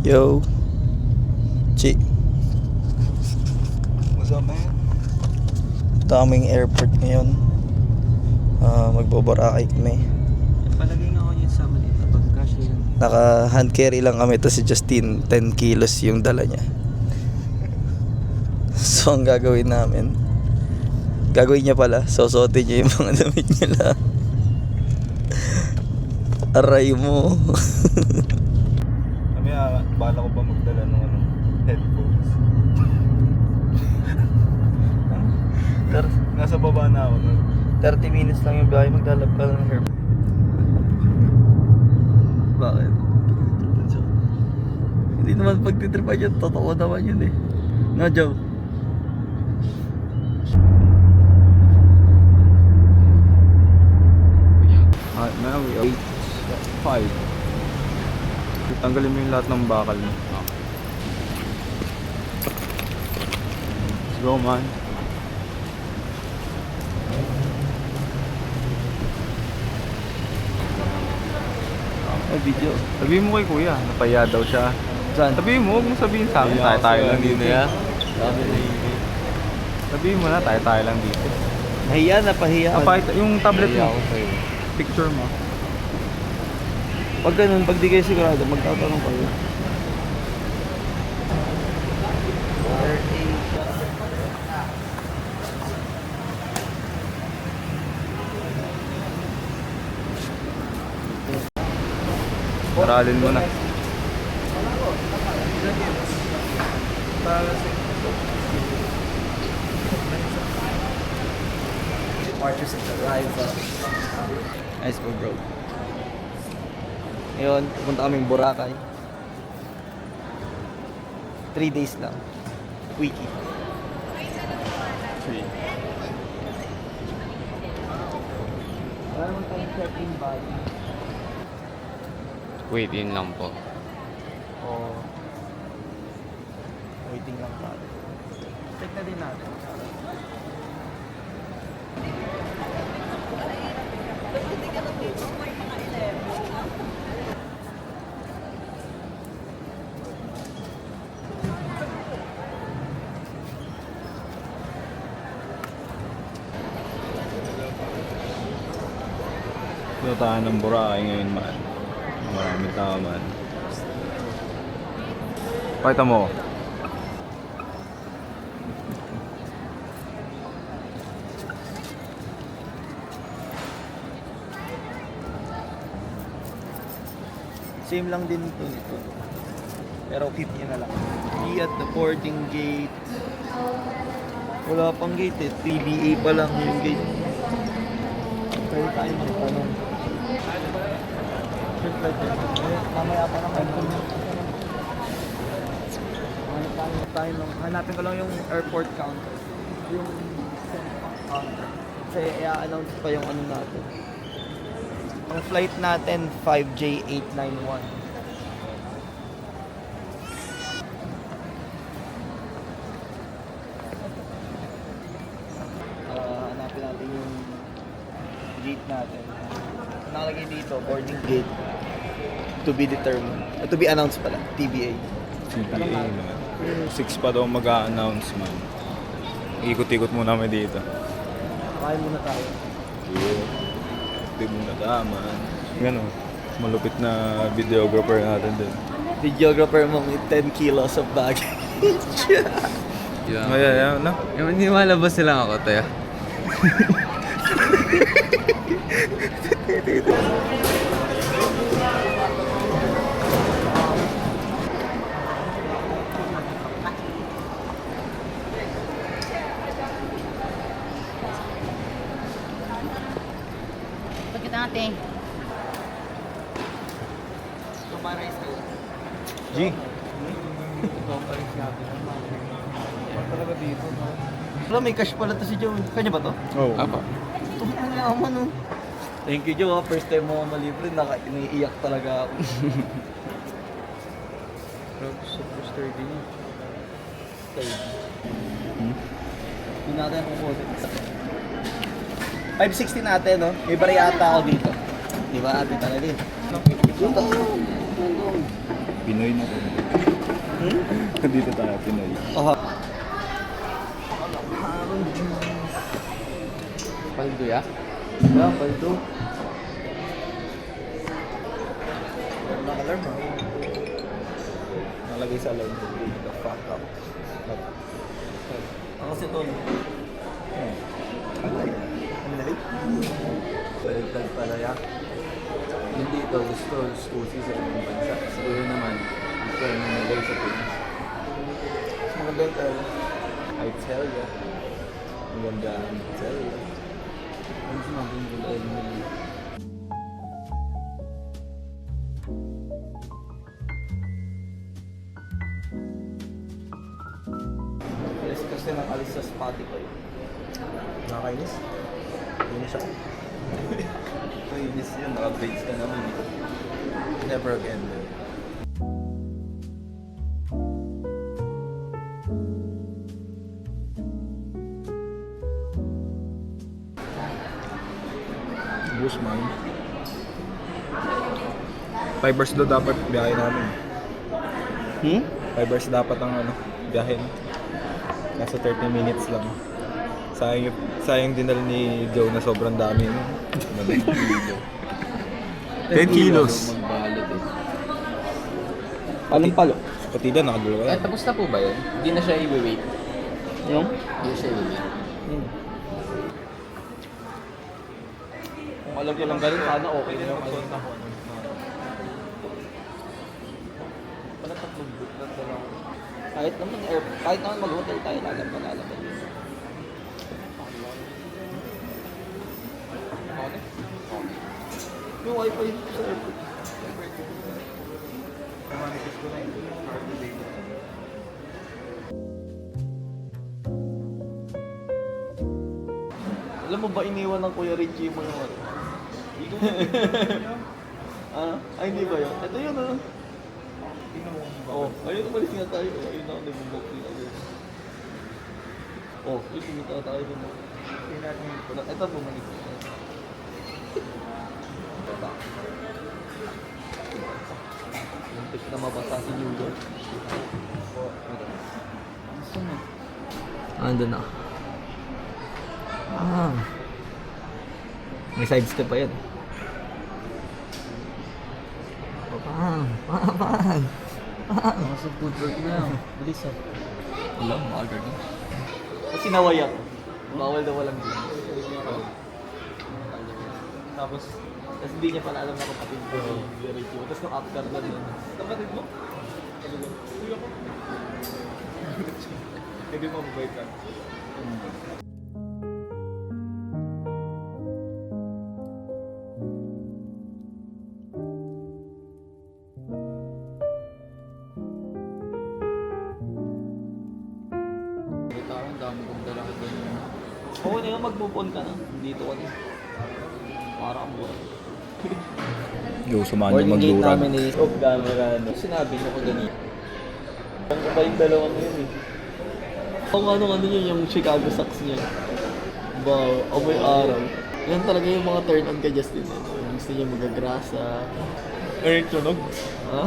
Yo, Chi. What's up, man? Daming airport ngayon. Magboborakay kami. Palagay nga ako yung sama dito pag cash yun. Naka hand carry lang kami. Tapos si Justin 10 kilos yung dala niya. So ang gagawin namin, gagawin niya pala, susuotin niya yung mga damit niya lang. Aray mo. Kami bala ko pa magdala ng headphones. Nasa baba na ako nun. 30 minutes lang yung biyahe, maglalab ka ng herb. Bakit? Hindi naman pagtitripan yun, totoo naman yun eh. No, Joe? Alright, now we are 5. Tanggalin mo yung lahat ng bakal mo. Let's go, man. Ay, video. Sabihin mo kay kuya, napaya daw siya. Saan? Sabihin mo, huwag mo sabihin sa akin, tayo lang dito. Sabihin mo na, tayo lang dito. Nahiya, napahiya. Napakita, yung tablet mo, picture mo. Pag ganun, pag di kayo sigurado, magtatanong kayo. Aralin mo na. Marchers at arrival. Nice po, bro. Ngayon, pupunta kaming Boracay. 3 days lang. Quickie. Wala naman tayong check-in bag. Wait, in lang po. O waiting lang tayo. Check na din natin. Dito tayo ng Boracay ngayon, man. Maraming tao, man. Pakita mo. Same lang din ito. Pero keep nyo na lang. Be at the boarding gate. Wala pang gate eh. PBA pa lang yung gate. Pwede tayo magtanong. Mamaya pa naman. Hanapin ko lang yung airport counter. Yung counter. Kasi i-announce pa yung ano natin. Ang flight natin, 5J891. Hanapin natin yung gate natin. Nakalagay dito, boarding gate. To be determined. To be announced pala, TBA. CPA, man. 6 pa daw mag-a-announce, man. Ikot-ikot muna kami dito. Kakain muna tayo. Di muna man. Gano'n, malupit na videographer natin din. Videographer mo with 10 kilos of baggage. Yeah. Ayan, no? Hindi malabas lang ako, tayo. Pagkita natin. Summarize tayo. G. Talaga dito. Wala, may cash pala to si Joe. Kanya ba to? Oh. Apa. Ito ang yaman oh. Thank you Joe, first time mo malibre, naiiyak talaga ako. Super sturdy. Hindi natin kukunin. 560 natin, no? May bariyata ako dito. Di ba? Ate talaga din. Pinoy na to. Dito tayo, Pinoy. Aha. Paldo ya? Yeah, paldo. Naka-alarm ha? Nalagay sa alarm ko. The fuck up. Ako kasi ito. Ano na rin? Baligtad pala ya. Hindi ito gusto susi sa ibang bansa. Siguro naman, ito ang nalagay sa Pinas. Mga dental. I tell ya. Ang ganda ang tell ya. Ano sinabing gulay nila? Yes, kasi nakalis sa Spotify. Nakakainis? Inis ako. Inis yun, naka-grades ka naman. Never again. Busman. 5 hours daw dapat biyahe namin. 5 hours dapat ang biyahe. Nasa 30 minutes lang. Sayang dinala ni Joe na sobrang dami. 10 kilos. Magbalot eh. Palong-palo. Patida, nakadalawa yan. Tapos na po ba yun? Hindi na siya i-wait. Yung? Hindi na siya i-wait. Kung alam ko lang ganun, sana okay na yung ano. Wala tatlong book lang dalawa. Kahit naman mag-hotel tayo, lalaban yun. Yung wifi sa airport. Alam mo ba iniwan ng Kuya Richie mo yung ano? Ay, hindi ba yun? Ito yun ano? Oo. Ayun, umalis nga tayo. Ayun na, nag-book din ako. Oh, yun, kumita tayo dun. Ito, bumalik. Muntik na mabasa si New York. Saan na? Andun na. May side step pa yan. Pang. Nasa food work na yan. Bilis ah. Wala, maaga na. Kasi naway ako. Bawal daw walang din. Tapos hindi niya pala alam na kapatid ko yung Ricky. Tapos nung after na din. Kapatid mo? Kuya ko. Hindi mo mabait ka. Ang dami kong dala ko doon. Oo na yun, mag-move on ka na. Dito ka na. Para ang buwan. Yo, sumahan yung magdurag. is off camera. No? Sinabi niyo ko ganito. Ang iba yung dalawang yun eh. Kung ano yun, yung Chicago Sox niya. Ba, amoy araw. Yan talaga yung mga turn on kay Justin. Yung gusto niya magagrasa. Eric tunog. Ha?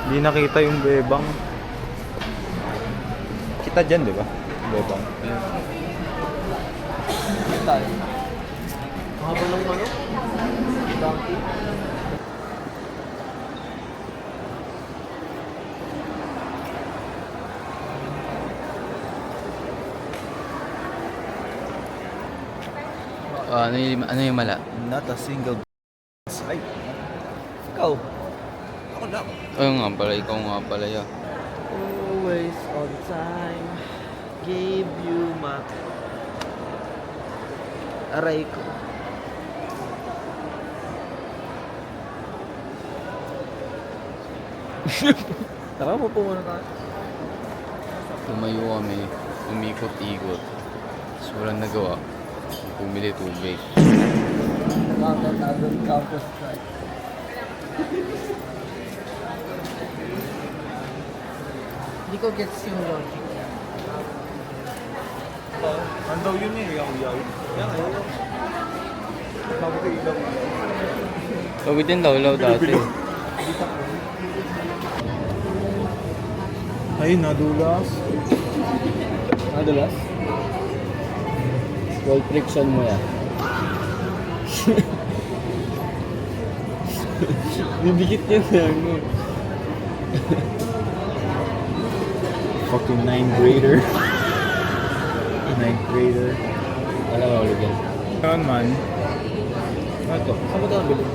Hindi nakita yung bebang. Kita dyan, di ba? Bebang. Tayo. Mahaba ng ano? Donkey. Ano yung mala? Not a single ay. Ikaw. Ako lang. Ayun nga pala, ikaw nga pala ya. Always, all the time, gave you my aray ko. Tara mo po muna tayo. Tumayo kami, umikot-ikot. Tapos walang nagawa. Pumili tubig. Nakakatadong campus strike. Hindi ko gets yung logic. Andaw yun eh, yaw-yaw. Yan, ayun. Sabi ko, Pagod yung lawlaw dati. Ay, nadulas. Nadulas? Wall friction mo yan. Bibigit yun lang mo. Fucking 9th grader. 9th grader. Wala mahulog yan. Saan man? Ano to? Saan mo ito nabili?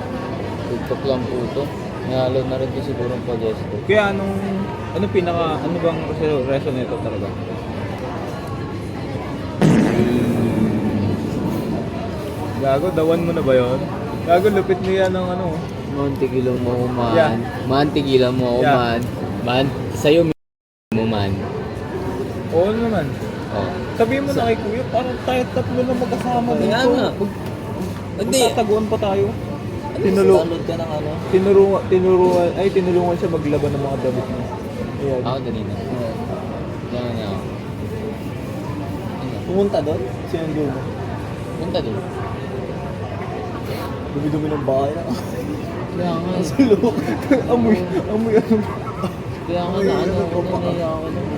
Tugtok lang po ito. Nahalo na rin ito siguro ang pag-gesto. Kaya ano bang reason nito talaga? Gago, dawan mo na ba yun? Gago, lupit mo yan ng ano. Mantigilong mo man. Yeah. Mantigilong mo Yeah. man. Man, sa'yo mo man. Oo naman. Oh. Sabihin mo na kay kuya, parang tayo tatlo na magkasama dito. Kaya nga. Hindi. Magtataguan pa tayo. Download ka ng ano? Tinulungan siya maglaban ng mga damit niya. Ayan. Ako ganina. Yan nga ako. Pumunta doon? Sinundo mo? Punta doon. Dumi-dumi ng bahay na. Kaya nga. Sulok. Amoy ano. Kaya nga na ano. Naniya ako doon.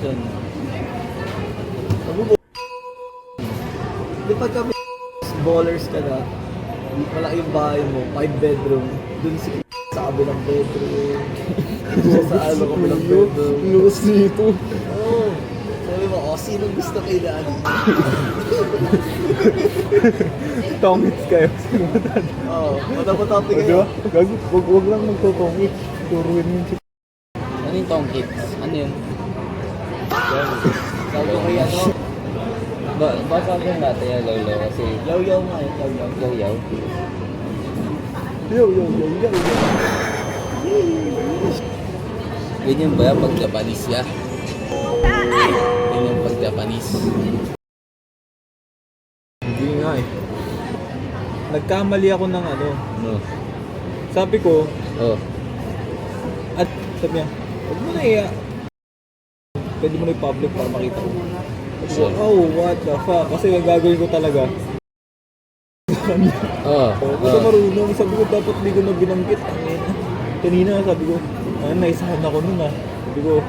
Saan? Di pag kami ballers ka na, malaki yung bahay mo, 5 bedroom, dun si sa kabilang bedroom, sa ano kabilang bedroom. Lukas nito. Oo. Sabi mo, sino gusto kay Daddy? Tongits kayo. Oo, matapot-topic O, kayo. diba? Gago, wag lang magtotongits. Turuin mo yung chip. Ano yung tong kids? Ano yun? Sabi ko kay ano, Basa ko yung natin yung lolo kasi yaw-yaw nga eh, yaw-yaw. yaw-yaw. Yo. Ganyan ba pag Japanese ya? Ganyan pag Japanese. Hindi nga eh. Nagkamali ako ng ano. No. Sabi ko, Oh. at sabi niya, huwag mo na iya. Pwede mo na i-public para makita ko. So, Sure. oh, what the fuck? Kasi yung gagawin ko talaga. Oh. Hindi ko marunong. Sabi ko, dapat di ko na binanggit. Kanina, sabi ko, naisahan ako nun ah. Sabi ko,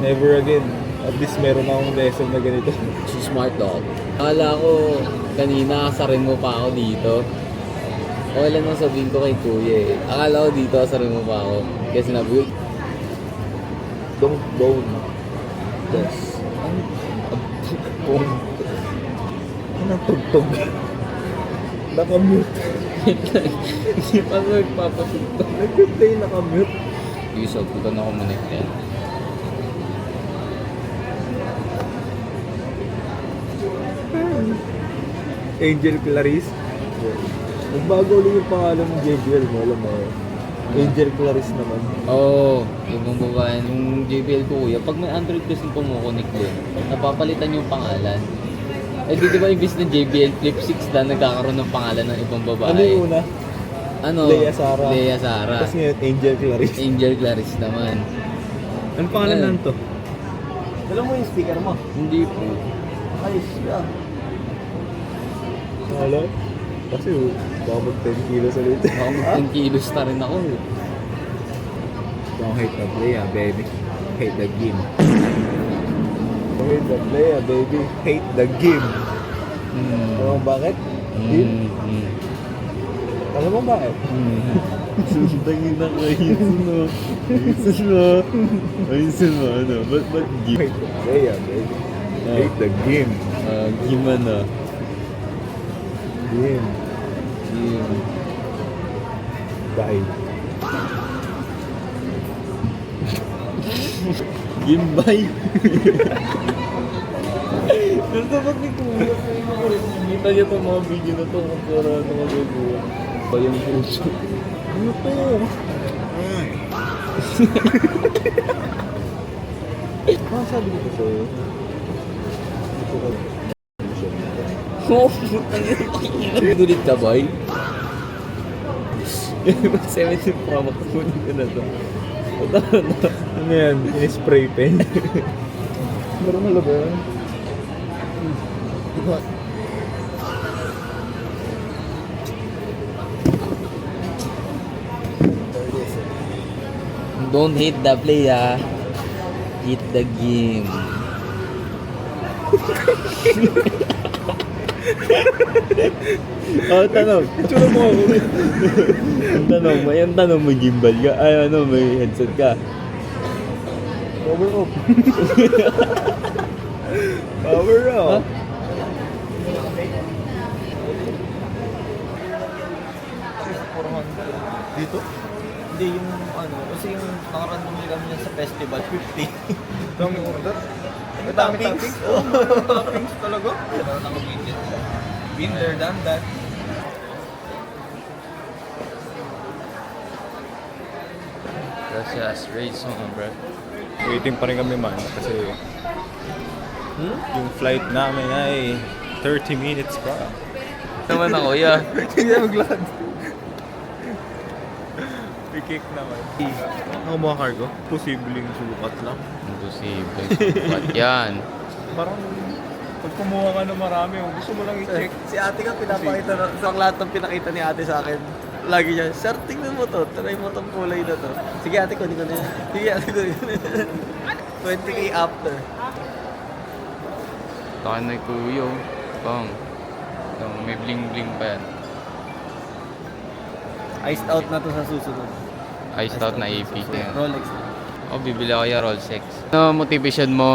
never again. At least meron akong lesson na ganito. Si smart dog. Akala ko kanina kasarin mo pa ako dito. Okay lang nang sabihin ko kay kuya eh. Akala ko dito kasarin mo pa ako. Kaya sinabi ko, Don't bone. Yes. Bone. Anong tugtog? Naka-mute. hindi pa ako nagpapatugtog. Nag-play naka-mute. Yung so, puto na kumonect yan. Angel Clarice. Nagbago ulit yung pangalan ng JBL mo, alam mo. Angel Clarice naman. Oo, yung babae, yung JBL ko kuya, pag may Android kasi kumukonek doon, napapalitan yung pangalan. Eh di ba imbis ng JBL Flip 6 na nagkakaroon ng pangalan ng ibang babae? Ano yung una? Ano? Lea Sara. Lea Sara. Tapos ngayon, Angel Clarice. Angel Clarice naman. Anong pangalan Ayun. nanto? Alam mo yung speaker mo? Hindi po. Ayos siya. Wala. Kasi baka mag 10 kilos ulit. Baka mag 10 kilos na rin ako eh. Don't hate the player, baby. Hate the game. Don't hate the player, baby. Hate the game. Alam mo bakit? Game? Alam mo bakit? Sundangin na kayo no. Ayusin mo, ano? Ba't Hate the player, baby. Hate the game. Gimana? Game. Bye. Gimbay. Gusto ba ni Kuya? Kita niyo itong mga video na ito kung para ano magagawa. Ba yung puso? Ano to? Ay. Sabi ko to sa'yo. Gusto ko. Oh, putang ina. Dulit ka, boy? 17 Pro Max mo dito na to. Ano yan? In-spray pen? Meron na ba yan? Don't hate the play, ha. Hit the game. Oh, tanong. Itsura mo ako. Yung tanong, may gimbal ka? Ay, ano, may headset ka? Power up. Power up. Dito? Hindi, yung ano, kasi yung nakaraan bumili kami yan sa festival, 50. Dami order. May toppings. Oo, Toppings talaga. meron ako video. Been there, done that. Gracias, raise mo, bro. Waiting pa rin kami man kasi yung flight namin ay 30 minutes pa. Naman ako, yeah. Hindi na maglakad. May cake naman. Ano mga cargo? Posibleng sukat lang. Imposible. Ba't yan? Parang pag kumuha ka ng marami, gusto mo lang i-check. Si ate ka pinapakita na, sa lahat ng pinakita ni ate sa akin, lagi niya, sir, tingnan mo to, try mo tong kulay na to. Sige ate, kunin ko na yan. Sige ate, kunin ko na yan. 20k after. Takan na kuyo. Bang. May bling-bling pa yan. Iced out na to sa susunod. Iced out na AP. Yan. Rolex. Oh, bibili ako yung Rolex. Ano motivation mo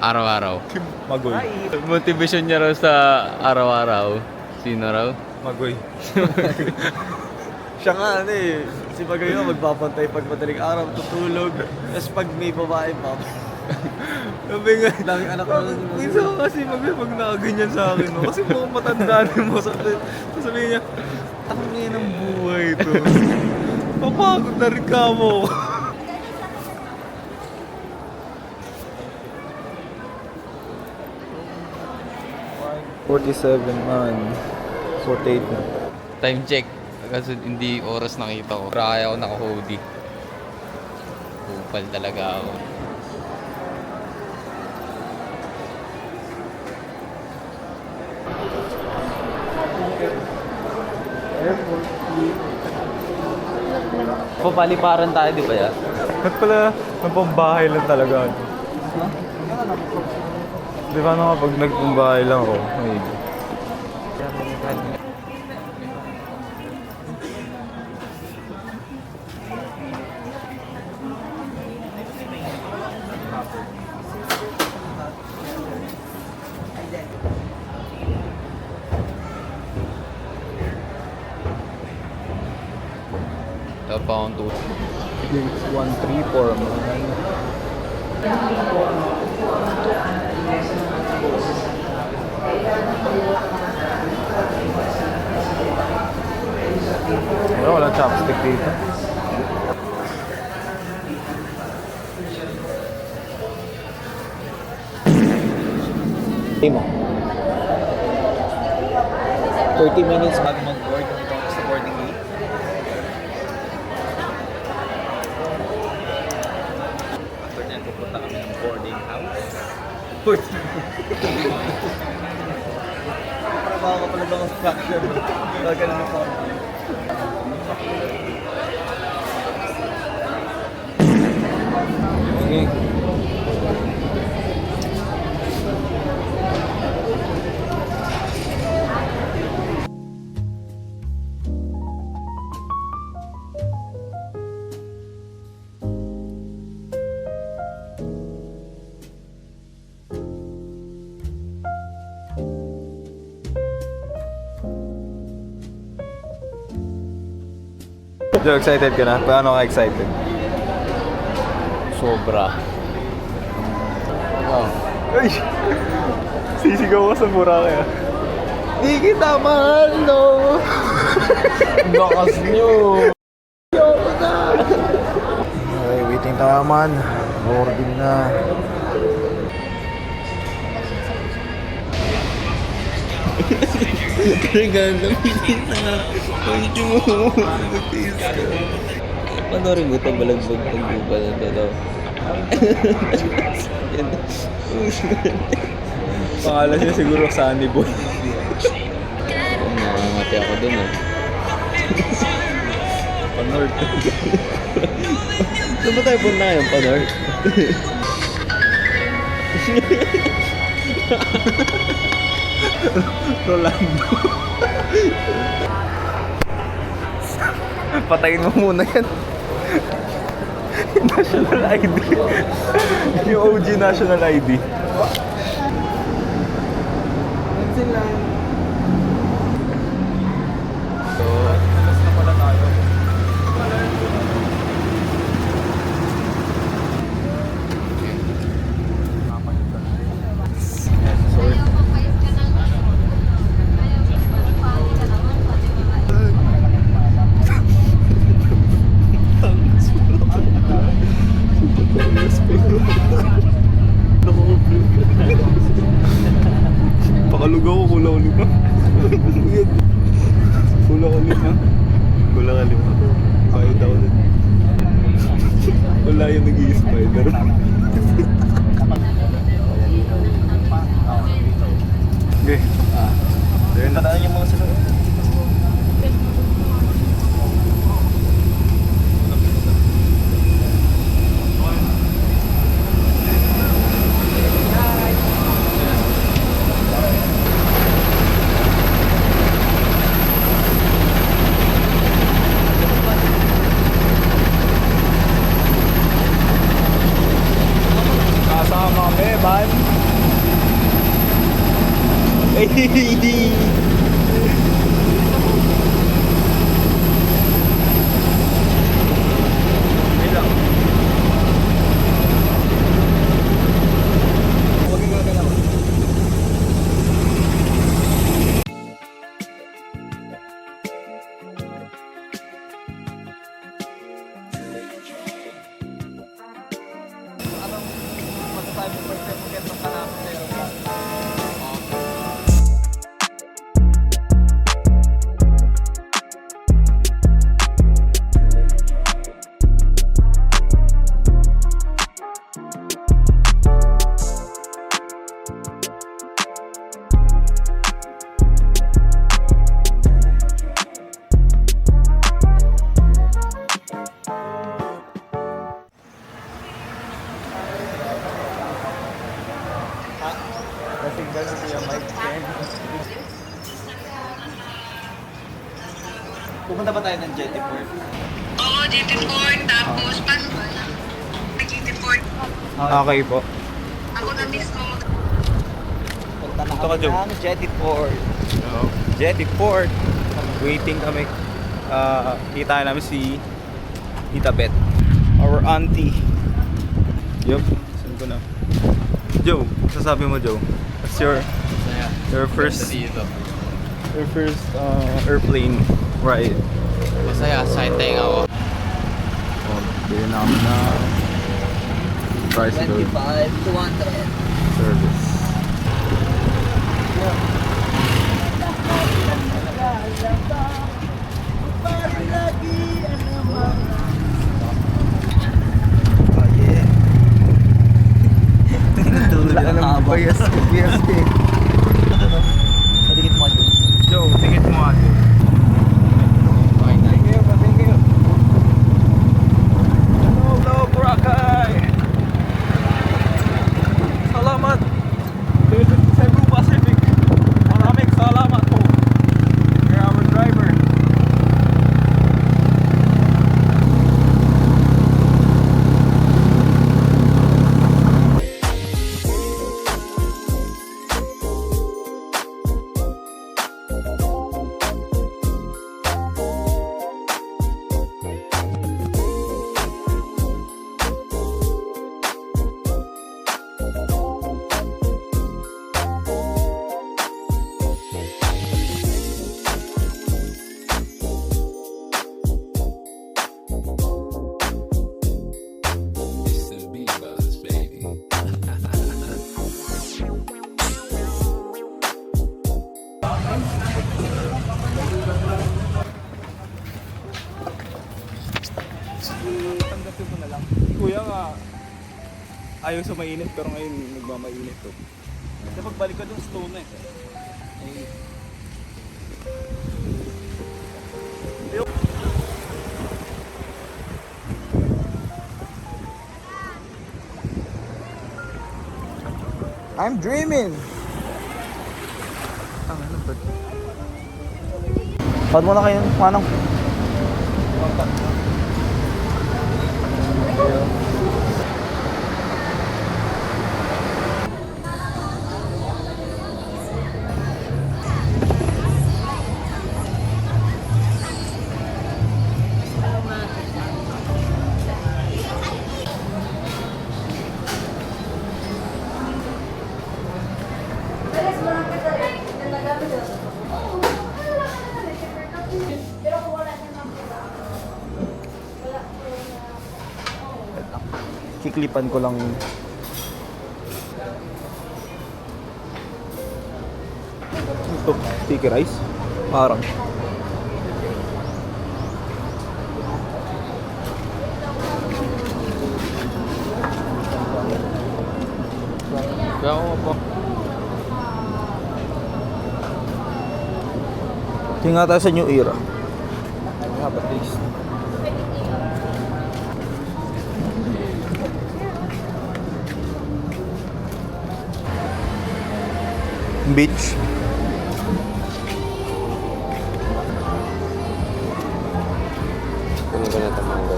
araw-araw? Magoy. Motivation niya raw sa araw-araw. Sino raw? Magoy. Siya nga ano eh, si Magayo magpapantay pag madaling araw, tutulog. Tapos pag may babae pa, sabi nga, daming anak ko. Minsan kasi pag nakaganyan sa akin, no? Kasi mukhang matanda rin mo. Sabihin niya, ang ngayon ng buhay ito. Papagod na rin ka mo. $47 man. 48 na. Time check. Kasi hindi oras nakita ko. Kaya ako naka-hoodie. Kupal talaga ako. Papaliparan tayo, di ba ya? Ba't pala nagpambahay lang talaga? Di ba nga pag nagpambahay lang ako? Ay. Ito pa akong Gates 134 man. Walang chopstick dito. Game 30 minutes bago mag-board kung ito sa boarding gate. After nyan, pupunta kami ng boarding house. Para baka ka pala bang structure. Gagalan na pa. Okay. Joe, excited ka na? Paano ka excited? sobra. Wow. Ay! Sisigaw ka sa Boracay ah. Di kita mahal, no? Lakas nyo. Okay, waiting tayo man. Boarding na. Regalo, kita na. Pwede mo. Mag-tiis ka. Panorin mo ito, balagbag ng guba na ito. Pangalan niya siguro Sunny Boy. Namamati ako dun eh. Panort. Saan ba tayo punta ngayon? Pa-north? Rolando. Patayin mo muna yan. National ID. Yung OG national ID. So, alas na pala tayo. Sorry. Pakalugaw ko, kulang ulit na. Kulang ulit na. Kulang ulit na. Kahit ako na. Wala yung nag-i-spider. Okay. Then, Pataan yung mga sunod. kasama kami, man. Kasing gano'n siya, Mike. Pupunta ba tayo ng Jetty Port? Oo, GT4, tapos paano ba lang? GT4. Okay po. Ako na mismo. Punta na Punta ka, kami Joe. ng Jetty Port. Jetty Port. Waiting kami. Kita namin si Tita Beth. Our auntie. Yup. Saan ko na? Joe, sasabi mo, Joe. What's your first airplane ride? Masaya, exciting ako. Oh, bili namin na tricycle 25,200. service. Oh yeah. Tulad ng haba. Yes, Nadikit mo ito. Joe, tingit mo ato. Thank you. Hello, Boracay! Salamat! Cebu Pacific! Maraming salamat po! You're our driver. Tanggapin mo na lang. Kuya nga, ayaw sa mainit pero ngayon nagmamainit to. Kasi pagbalik ko dun, stone na eh. I'm dreaming! Ano ba? Pad mo na kayo, manong. Kiklipan ko lang. Ito, sticky rice. Parang. Kaya ako po. Tingnan tayo sa New Era. Have a taste. Beach. Ano ba na tamanggo?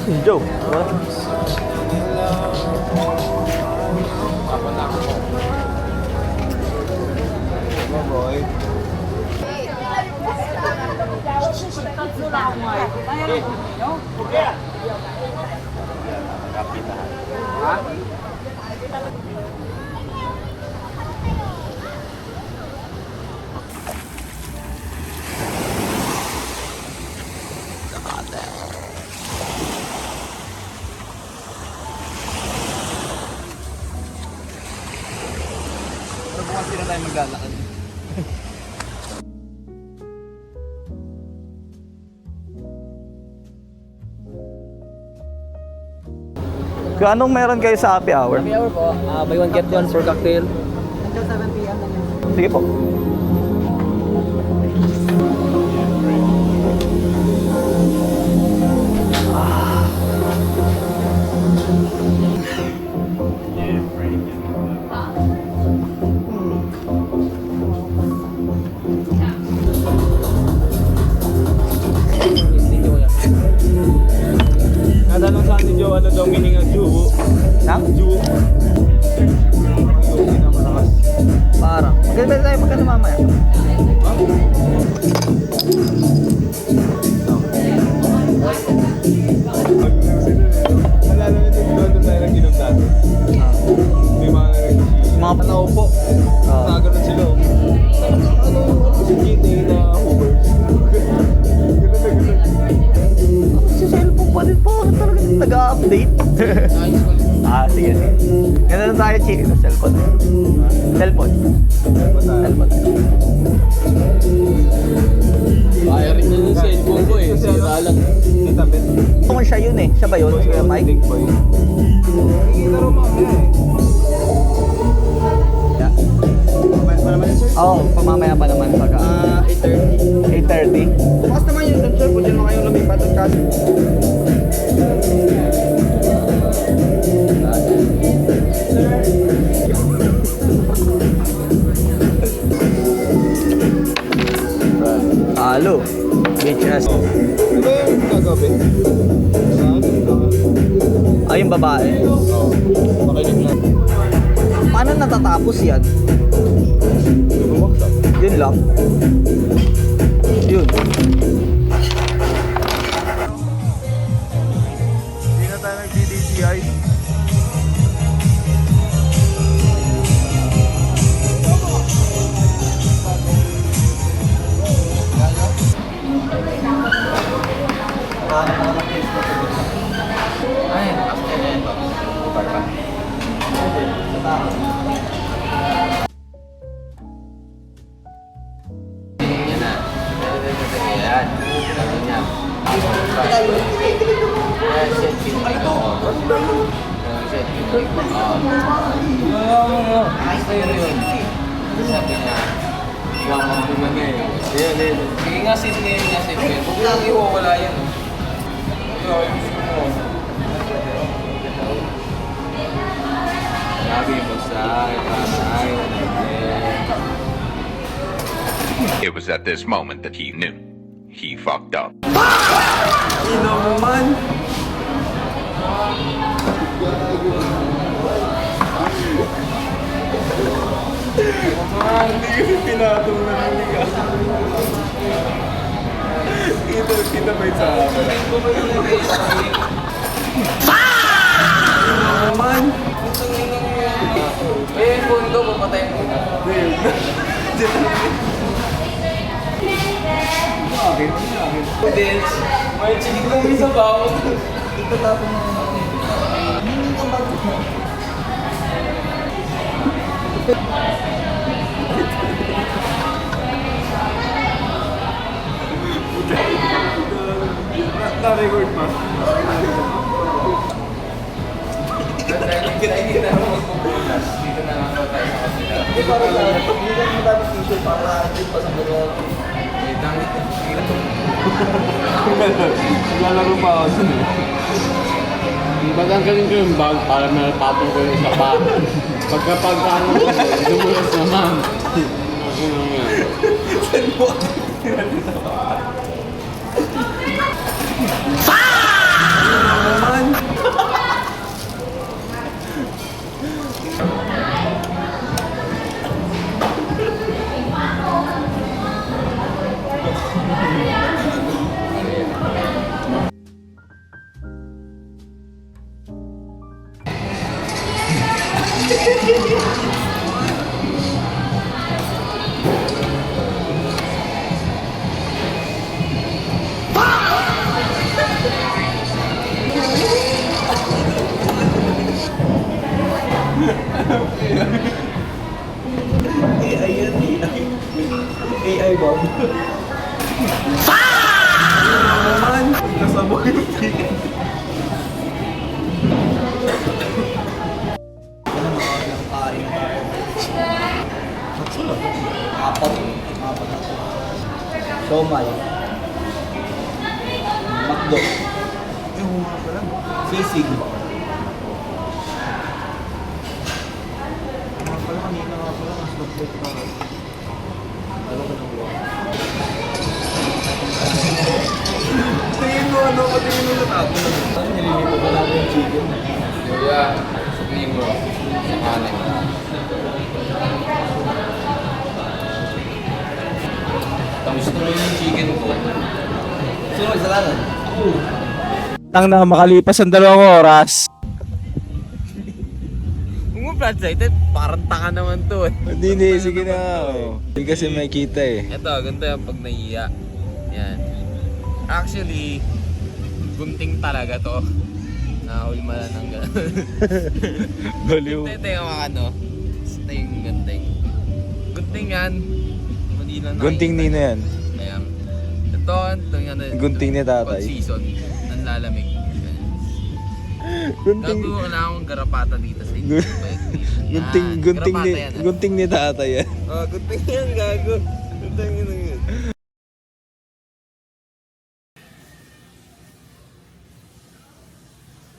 Si Joe. Ako na ako. Ano boy? Bukas din na tayo maglalakad. Anong meron kayo sa happy hour? Happy hour po. Buy one get one for cocktail. Sige po. Natanong sa atin Joe, ano daw meaning ng Jew? Nang? Jew. Yung pinamalakas. Parang. Maganda tayo magkano mamaya. Nalala na doon tayo nag-inom dati. May mga Mga naupo. Ah. Nakaganon sila. Ano si GTA na Uber? Ganun. Si cellphone pa din po. Talaga nag-update. Sige. Ganun tayo, Chi. Cellphone. Cellphone. Kaya rin na yung cellphone ko eh. Sira lang. Tita Bet. Kung siya yun eh. Siya ba yun? Si Kuya Mike? Big boy. Nakikita rin mamaya eh. Mamaya pa naman yun, sir? Oo, pamamaya pa naman pagka 8:30. 8:30. Bukas naman yun doon, sir. Kung dyan naman kayong lumipat at kasi. Halo. BHS. Ano ba yung gagawin? Ay, yung babae. Makinig lang. Paano natatapos yan? Bumagsak. Yun lang. Yun. Hindi na tayo nag-DDTI. Yan na. Yan. Sabi niya. Set pin. Set pin. Basta yun. Sabi niya. Iwan mo naman eh. Sige nga, set ngayon nga, set ngayon. Huwag lang iwawala yan. Sabi mo sa akin, It was at this moment that he knew. He fucked up. Ino naman! Hindi kasi pinatong na naliga. Kita ba yung sa camera? Naman! Eh, phone ko, papatay mo na. Dance. May chinig lang yung sabaw. Itatapon na natin. Na-record pa. Kita mo magpupulas. Dito na lang tayo sa kapila. Hindi para sa pag hindi lang madami t-shirt para hindi pa sa mga Wait lang. Naglalaro pa ako dun eh. Ba't ang galing ko yung bag para malapapon ko yung isa pa. Pagkapagkano ko, dumulas naman. Ako lang yan. Saan mo? Naman! AI yan, AI. AI ba? Naman! Nasabog yung ticket. Ano mga ng kain? Apat. Apat ako. Siomay. Macdo. Sisig. Kanina nga pala, mas nag-plate pa. Alam ko nang buwan. Tingin mo ano? Patingin mo natapon na. Ano, nililipo ko lang yung chicken. Kuya, sabihin mo. Sa kanin. Tapos gusto mo yung chicken ko. Sino magsalanan? Tang na makalipas ang 2 oras. Kung mo flat-sighted, parang tanga naman to eh. Hindi, sige na. Hindi kasi may kita eh. Ito, ganito yung pag nahiya. Yan. Actually, gunting talaga to. Nakahulma lang ng gano'n. Baliw. Ito yung mga ano. Ito yung gunting. Gunting yan. Mali lang Gunting nakikita. nino yan. Ayan. Ito yung ano. Gunting ni tatay. Pag season, nanlalamig. Gunting, Gago wala akong garapata dito sa inyo. gunting ni tatay yan. Oh, gunting yan, gago. Gunting yun.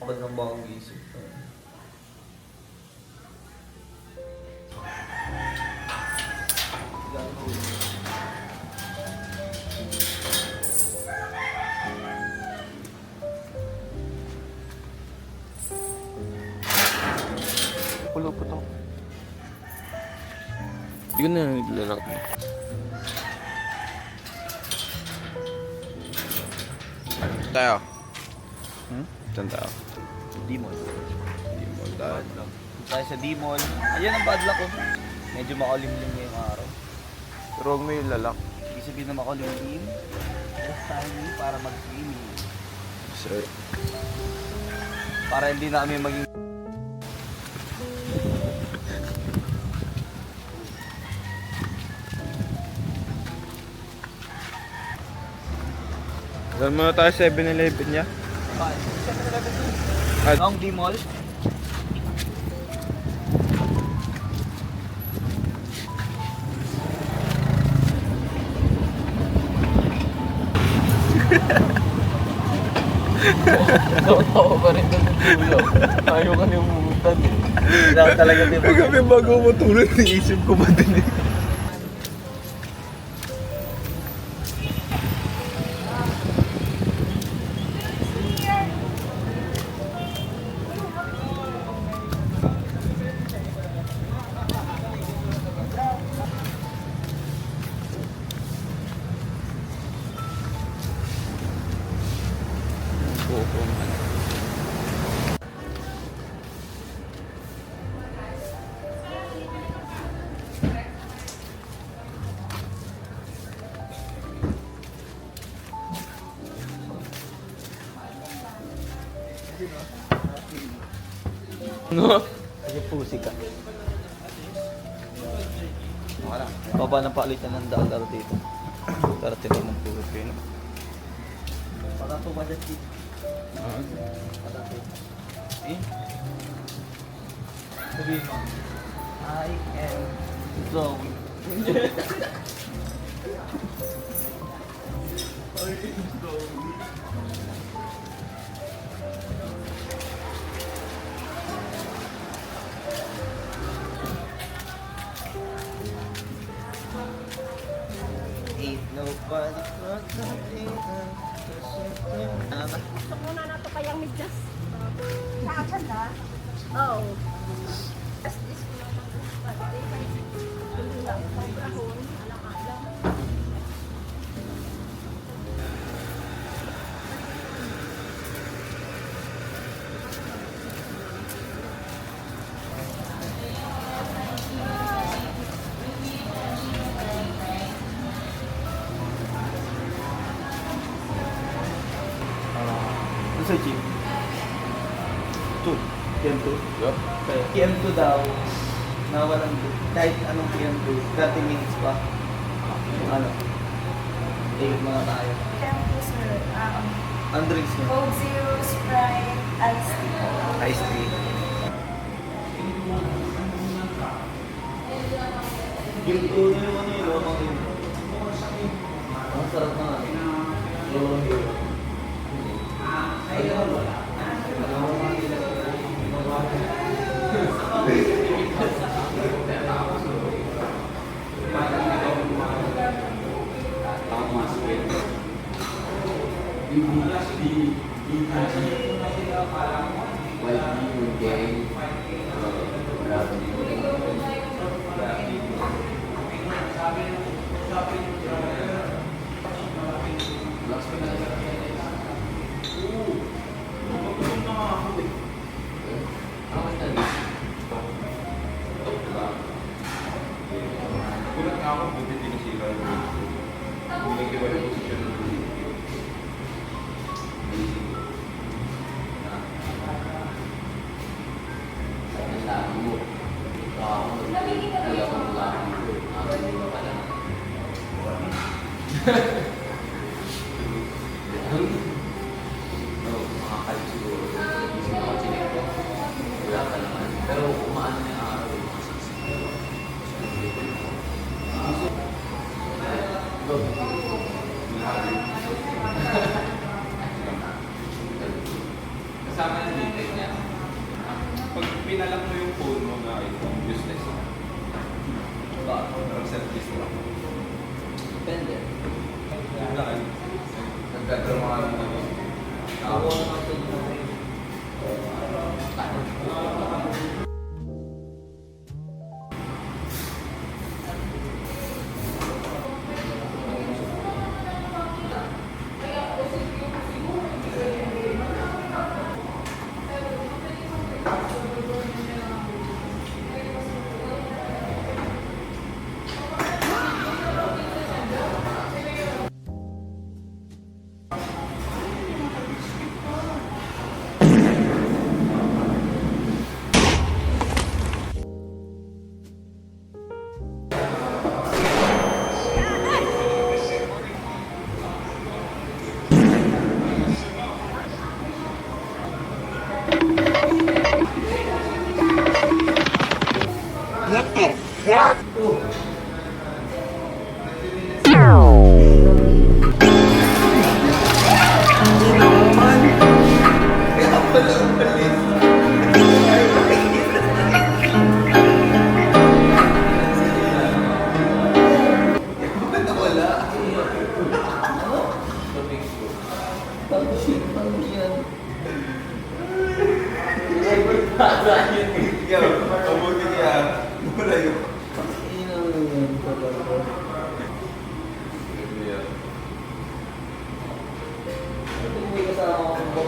Kapag ng bakang gisip. Pulo po to. Hindi ko na nilalak mo. Tayo. Saan tao? D-Mall. Hindi mo dahil. Tayo sa D-Mall. Ayan ang padlock ko. Medyo makulimlim ngayong araw. Pero huwag mo yung lalak. Ibig sabihin na makulimlim. Just timing para mag-swimming. Sir. Para hindi na kami maging... Saan muna tayo 7-Eleven niya? Long D-Mall. Tawa pa rin doon ng ulo. Ayaw ka niyong Kailangan talaga din. Kagabi bago matulog, naisip ko ba din eh. Kasi pusi ka. Baba ng palitan ng dollar dito. Para tinan ng puro kayo. Para po ba dyan? Para po. Eh? Sabihin mo. I am drawing. Ain't nobody but the Gusto muna na ito kayang medyas. Nakakad na? Oo. Ano sa gym? 2. PM2? Yup. PM2 daw. Na walang kahit anong PM2, 30 minutes pa. Ano? Take mga tayo. Thank you, sir. Ang drinks niyo? Coke Zero, Sprite, Iced Tea. Iced tea. Ginto na yung ano yun, lamang yun. Ang sarap na nga. Lamang yun. Kulat nga ako, buti tinisira yung nag-iba yung posisyon ng Pero umaan na yung araw. Kasama na dito niya. Pag pinalak mo yung phone mo na iPhone, useless. Parang self-list lang. Depende. Yung na, nagkakaroon mga ano. Ako naman ito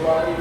Party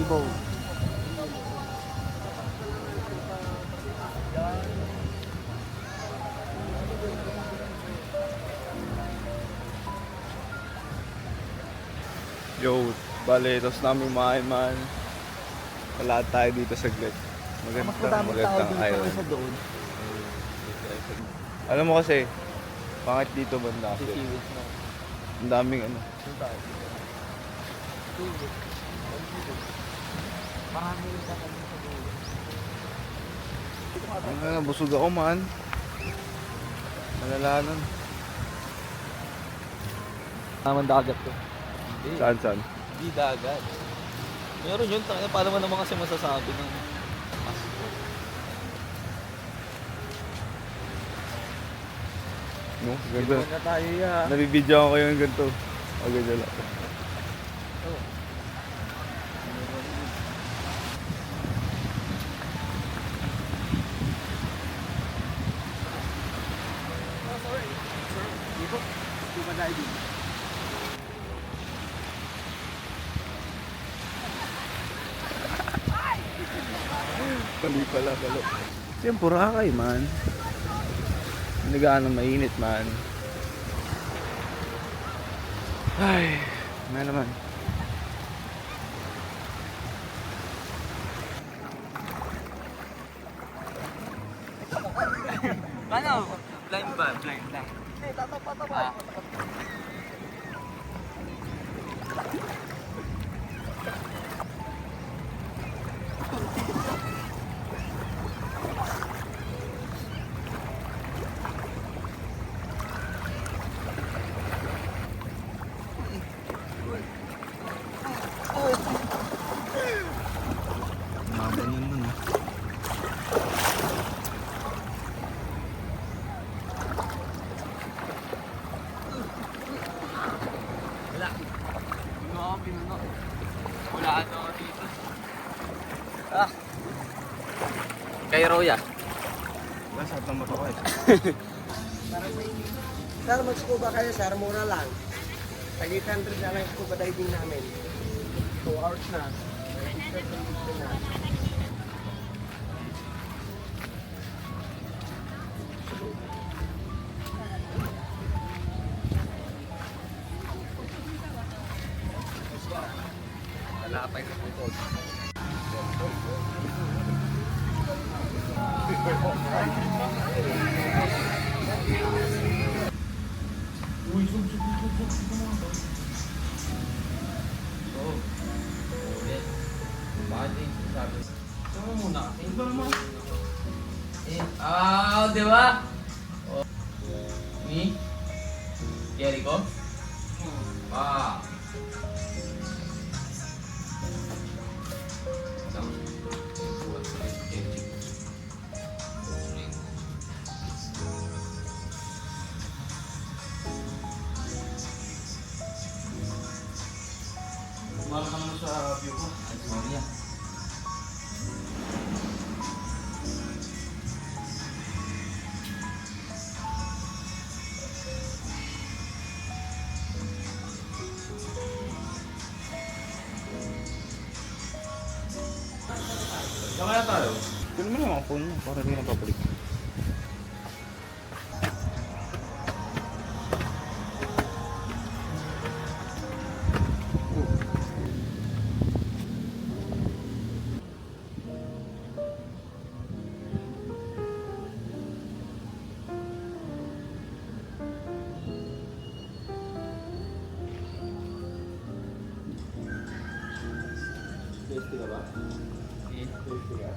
bowl. Yo, bale, tapos namin man. Wala tayo dito saglit. Magandang island. doon. Alam mo kasi, pangit dito banda kasi. Ang daming ano. Ang busog ako man. Malalanan. Naman dagat to. Saan? Hindi dagat. Meron yun, paano mo naman kasi masasabi ng No? Ganda. na tayo ya. Nabibidyo ako kayo ng ganito. O, ganda lang. Pali pala. Yan, Boracay man. Hindi gaano mainit man. Ay, may naman. Ano? Blind ba? Blind. Ganyan nun ah. Wala ano dito. Kay Roya. Basta at naman ako eh. Sir, mag-scuba kayo, sir. Mura lang. Tag 800 na lang yung scuba diving namin. 2 hours na. Lapay sa putol. Di ba? Ni? Jericho? Ah. Kumara ka naman sa view ko. Sorry ah. Saan kaya tayo? Kunin mo na yung phone mo para di na papalik. Tasty ka ba? Tasty ka.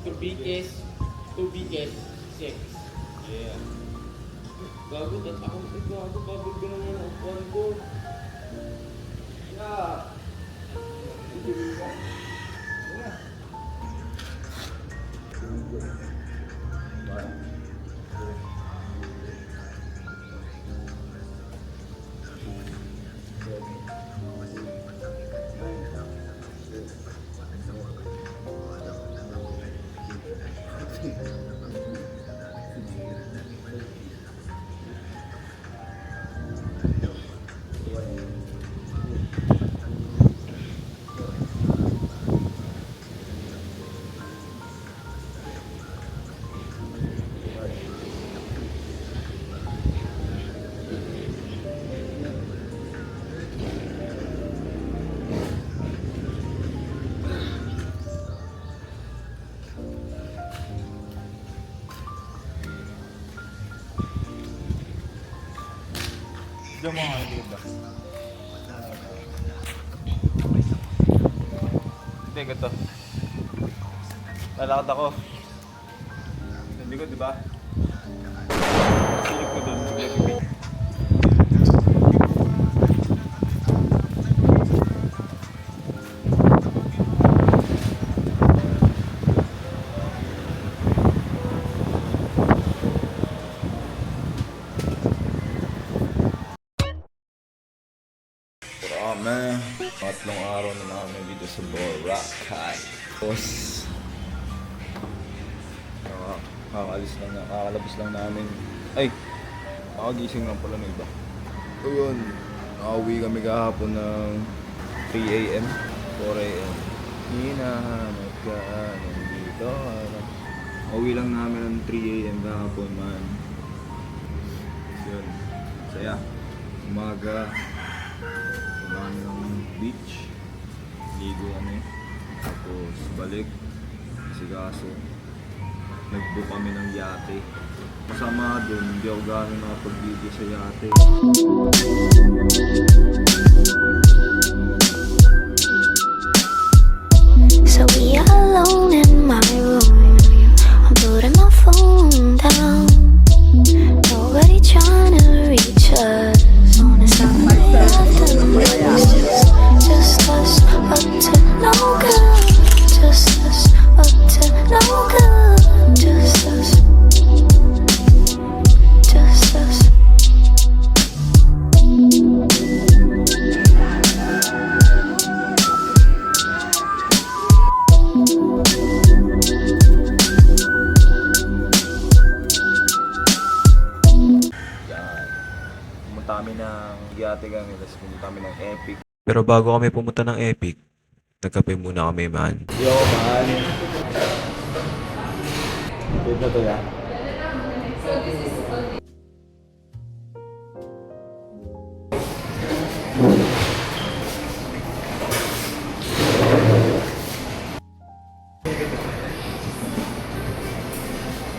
To be case 6. Yeah. Gago, tas ako gago, babag ko naman ang phone ko. Yeah. Diyan mo nga yung ba? Hindi, ganito. Lalakad ako. Hindi ko, di ba? Silip ko doon. Man, tatlong araw na namin dito sa Boracay. Tapos, kakalabas lang namin. Ay, nakagising lang pala ng iba. So yun, nakauwi kami kahapon ng 3 a.m. 4 a.m. Hinahanap ka nandito. Nakauwi lang namin ng 3 a.m. kahapon, man. So yun, saya. Umaga, punta ng beach, ligo kami, tapos balik, sigaso, nag-book kami ng yate. Kasama dun, hindi ako gano'n nakapag-video sa yate. So we are alone in my room. I'm putting my phone down. Nobody trying to reach us. On a Sunday afternoon, just us up to no good. Just us up to no good. Just us. Just us. Pumunta kami ng yate kami, tapos pumunta kami ng Epic. Pero bago kami pumunta ng Epic, Nagkape muna kami, man. Yo, man. Wait na to, ya.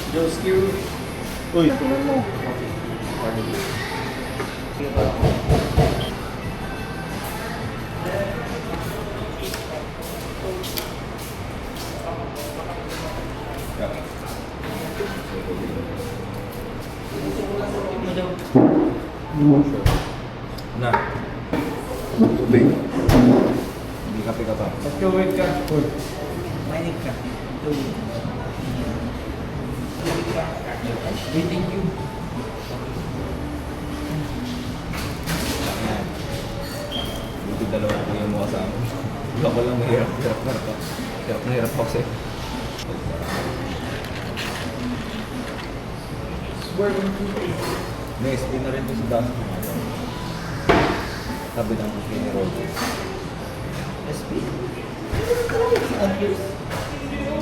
Just you. Uy. Na. Tubig. Hindi kape ka pa. Let's go, wait ka. Mainit ka. Thank you. Yan. Buti dalawa ko yung mga kasama. Wala ko lang mahirap. Hirap na hirap ako kasi. May SP na rin to sa dami. Sabi ng SP ni Rob. SP.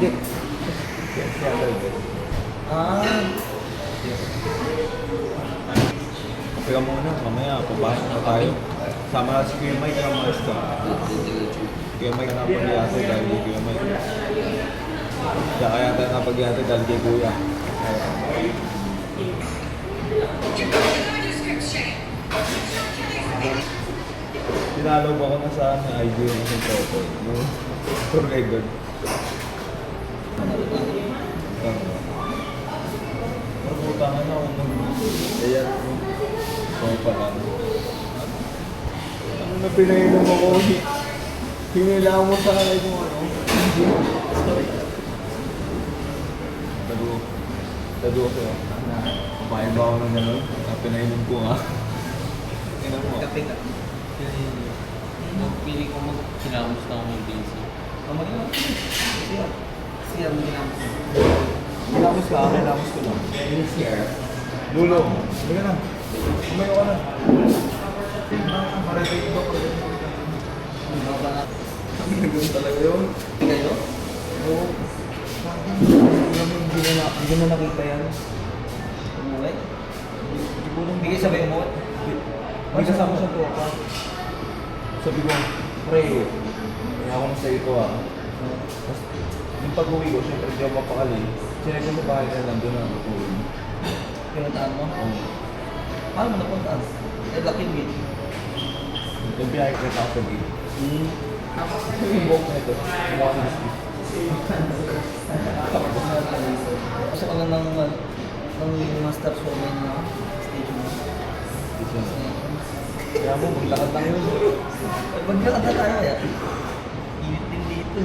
Check. Siya agad. Kaya muna, mamaya, papasok na tayo. Sama si Kuya Mike na mga ista. Kuya Mike na pag-iate dahil kay Kuya Mike. Kaya tayo na pag-iate dahil kay Kuya. Tinalo ba ako na sa IG yung isang photo? Yung tour guide doon. Nabutangan ako nung kaya kung pa lang. Ano na pinainom ako? Hinila mo sa akin kung ano. Tado ko sa'yo. Kumain ba ako ng gano'n? Pinainom ko nga. Tingnan mo. Kape ka. Pili ko kinamos na ako ng busy. Siya mo ginamos. Ginamos ka, ginamos ko lang. Lulo, hindi ka na. Kumayo ka na. Maratay ko pa. Ganun talaga yun. Hindi kayo? Oo. Hindi mo nakita yan. Umuwi? Hindi kayo sabay umuwi? May kasama sa tropa. Sabi ko, pre, kaya ako na sa ito ah. Tapos, yung pag-uwi ko, syempre hindi ako mapakali. Sinag ko sa bahay na nandun na ako uwi. Pinuntaan mo? Oo. Paano mo napuntaan? Eh, laking gate. Yung pinakikita ako sa gate. Yung buhok na ito, mukha na Steve. Gusto ko lang ng master showman na station mo. Kaya mo, maglakad lang yun. Maglakad na tayo kaya. Init din dito.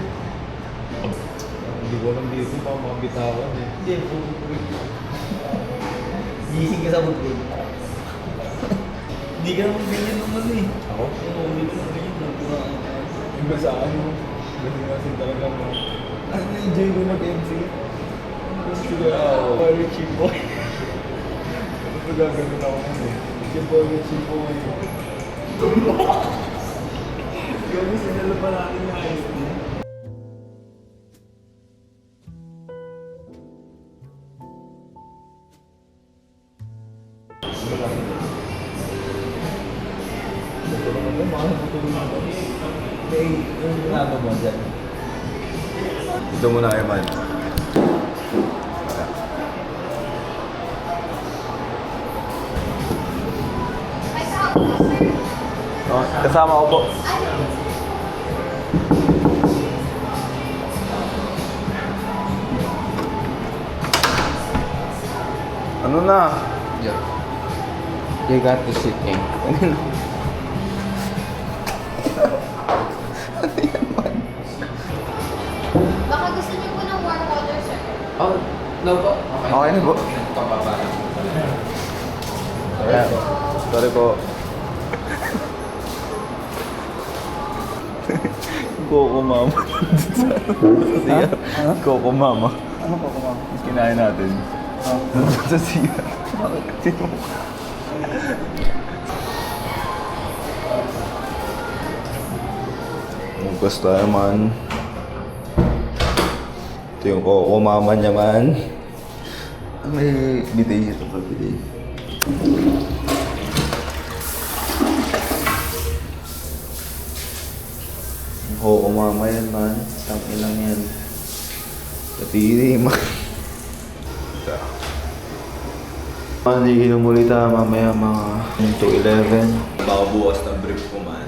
Hindi ko alam dito pa mga bitawan eh. Hindi, pupupulit. Gising ka sa bukid. Hindi ka naman ganyan naman eh. Ako? Oo, hindi ka naman ganyan. Yung ba sa ano? Kasi kasi talaga mo. Ano na-enjoy ko mag-MC? Sige ako. Richie boy. Ito gagawin ako mo eh. Richie boy. Gawin sinalo pa natin na ayos niya. Ito muna kayo man. Oh, kasama ko po. Ano na? Yeah. You got to sit in. Baka gusto niyo po ng warm water, sir. Oh, no po. Okay na po. Pababa lang. Sorry po. Coco Mama. Coco Mama. Ano po kumama? Kinain natin. Sa siya. Sino mo? Breakfast tayo man. Ito yung mama niya man. May bidet ito pa bidet. Mama yan man. Tangin lang yan. Katiri man. Hindi kinumulita mamaya mga 2:11. Baka bukas ng brief ko man.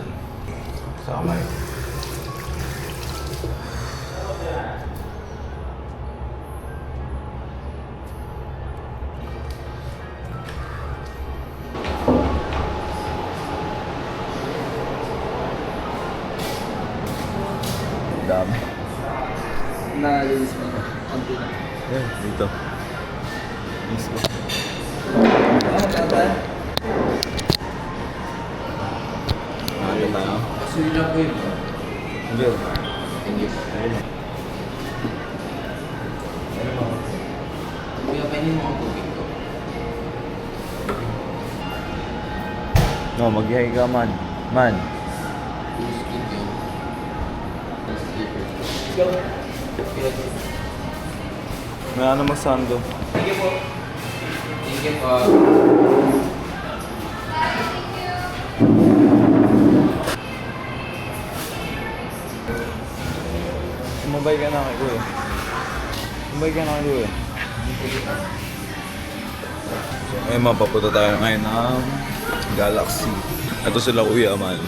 Sama yun. Dami. Nalilis mo na. Konti na. Yeah, dito. Mismo. Ano tayo? Sulit lang po yun. Hindi. Thank you. Ayun. Ano mo? Kuya, painin mo ang tubig ko. No, mag-ihay ka man. Man. Skip yun. Skipper. May ano magsando? Thank you po. Thank you po. Umabay ka na kay Kuya. Umabay ka na kay Kuya. So, ngayon mapapunta tayo ngayon ng Galaxy. Ito sila Kuya man.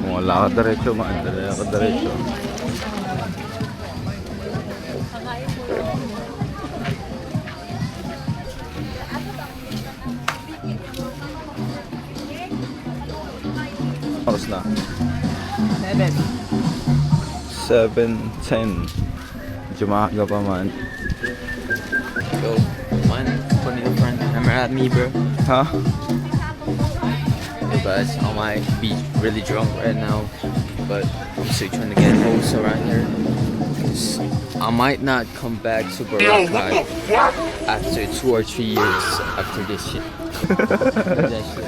Kung wala ka diretso man, wala ka diretso. Oras na? 7:10. Medyo maaga pa man. Yo, man, funny the front camera at me, bro. Ha? Hey guys, I might be really drunk right now, but I'm still trying to get hosts around here. 'Cause I might not come back to Boracay after 2 or 3 years after this shit. That shit.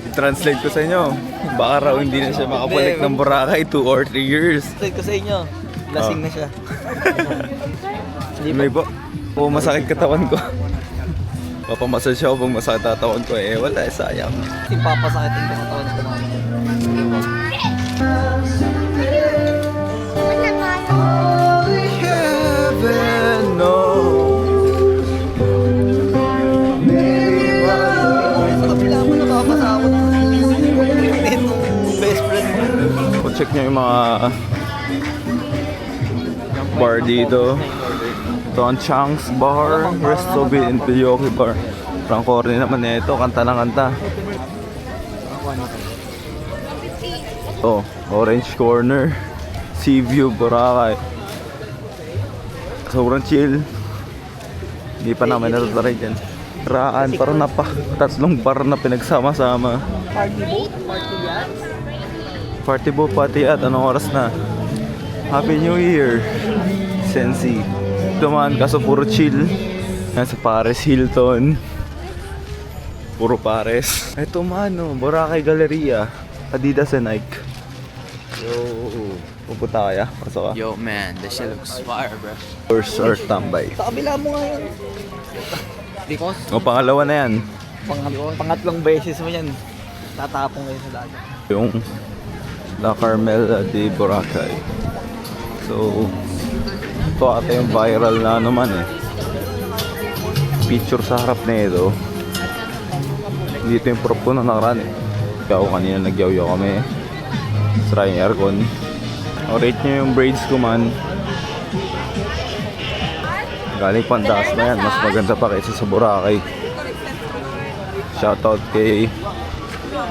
I-translate ko sa inyo. Baka raw hindi na siya makabalik ng Boracay 2 or 3 years. Slide ko sa inyo. Lasing na siya. May po. Oo, masakit katawan ko. Papamasal siya ako pag masakit katawan ko. Eh, wala. Sayang. Yung papasakitin ko sa taon ko naman. Heaven knows. Sa kabila mo napapasakot. Yung best friend mo. Check nyo yung mga bar dito. Ito ang Chang's Bar, Resto Beat, and Pilyoki Bar. Franco rin naman na ito, kanta ng kanta. Oh, Orange Corner, Sea View, Boracay. Sobrang chill. Hindi pa namin natataray dyan. Raan, parang tatlong bar na pinagsama-sama. Party boat, party yacht. Party boat, party at anong oras na? Happy New Year, Sensi. Ito man, kaso puro chill. Yan sa Paris Hilton. Puro Paris. Ito man, oh, Boracay Galleria. Adidas and Nike. Yo, pupunta kaya? Pasok ka? Yo, man, this shit looks fire, bro. First or tambay. Sa kabila mo nga yun. Because O, pangalawa na yan. Pangatlong beses mo yan. Tatapong kayo sa dagat. Yung La Carmela de Boracay. So, ito ata yung viral na naman eh. Picture sa harap na ito. Dito yung prop ko na nakaraan eh. Kaya ako kanina nagyaw-yaw kami. Try yung aircon. O, rate nyo yung braids ko man. Galing Pandas na yan. Mas maganda pa kaysa sa Boracay. Shoutout kay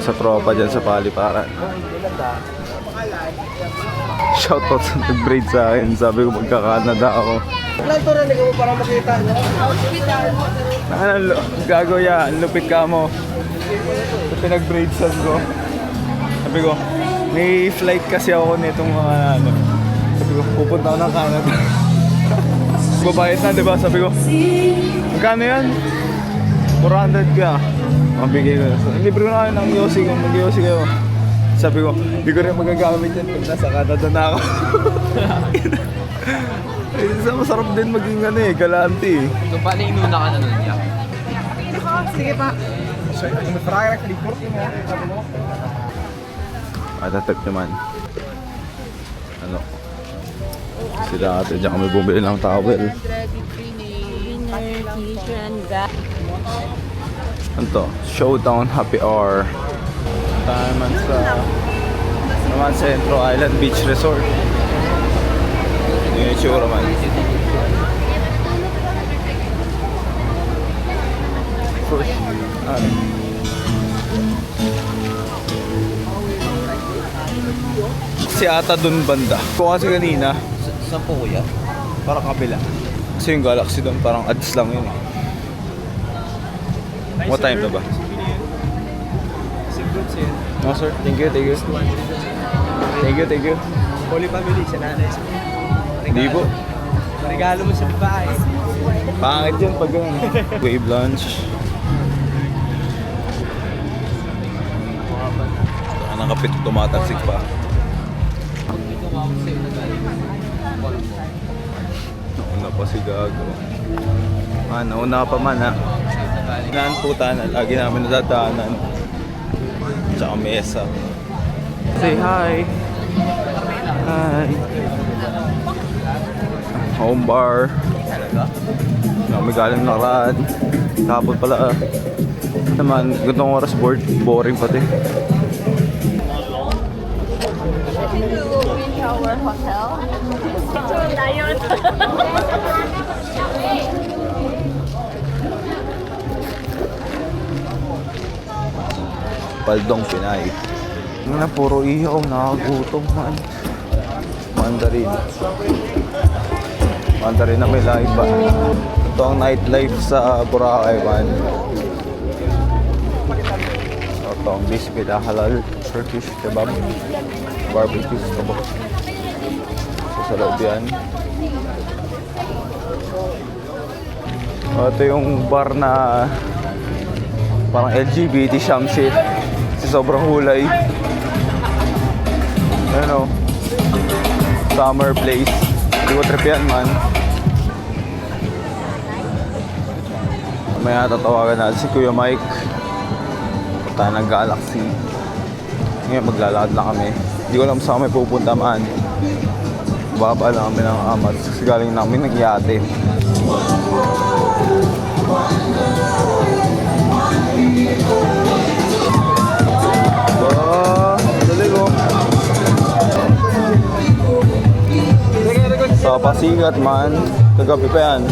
sa tropa dyan sa Paliparan. Shoutout sa nag-braid sa akin. Sabi ko magka-Canada ako. Ilan to rin mo para makita? Ano, gago ya, lupit ka mo. Sa pinag-braid sa ko. Sabi ko, may flight kasi ako nitong mga ano. Sabi ko, pupunta ako ng Canada. Babayad na, diba? Sabi ko, magkano yan? 400 ka. Mabigay ko. Libre ko na kayo ng Yossi kung mag-Yossi kayo. Sabi ko, hindi ko rin magagamit yan pag nasa Canada na ako. Eh, masarap din maging ano eh, galante eh. So, paano inuna ka na nun, Jack? Sige pa. Mag-try ka report mo. Matatag naman. Ano? Sila ate, dyan kami bumili ng towel. Ano to? Showdown Happy Hour. Tayo naman sa Centro Island Beach Resort. Yung itsura man. First, ano? Si ata dun banda. Kung kasi kanina, Saan po kuya? parang kabila. Kasi yung Galaxy dun parang ads lang yun eh. What time na ba? No sir, thank you, thank you. Thank you, thank you. Holy Family, sa nanay. Hindi po. Regalo mo sa babae. Pangit yun pag gano'n. Wave lunch. Ang kapit tumataksik pa. Nauna pa si Gago. Nauna pa man ha. Naan po tanan. Lagi namin natatanan. Tsaka mesa. Say hi. Hi. Home bar. Kami galing na rad. Kapon pala. Naman, gantong oras boring pati. Green Tower Hotel. Ito na yun. Paldong Pinay. Ano na, puro ihaw. Nakagutom man. Mandarin. Mandarin na may live ba? Ito ang nightlife sa Boracay man. Ito ang biscuit halal Turkish kebab. Barbecue kebab. Sa loob yan. Ito yung bar na parang LGBT shamsit. Kasi sobrang hulay. Ano? Summer place. Hindi ko trip yan man. Mamaya tatawagan natin si Kuya Mike. Punta ng Galaxy. Ngayon maglalakad lang kami. Hindi ko alam saan kami pupunta man. Baba lang kami ng amat. Kasi galing namin nag-yate. Dali ko. Sa pasigat man. Kagabi pa yan.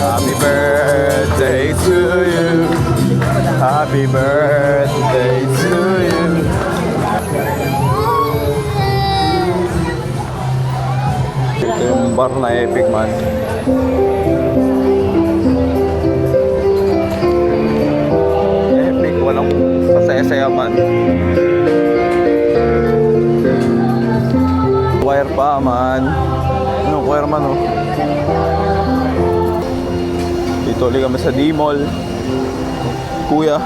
Happy birthday to you. Happy birthday to you. Ito yung bar na epic man. Epic, walang pasaya-saya man. Choir pa man. Anong choir man oh? Dito ulit kami sa D-Mall. Kuya.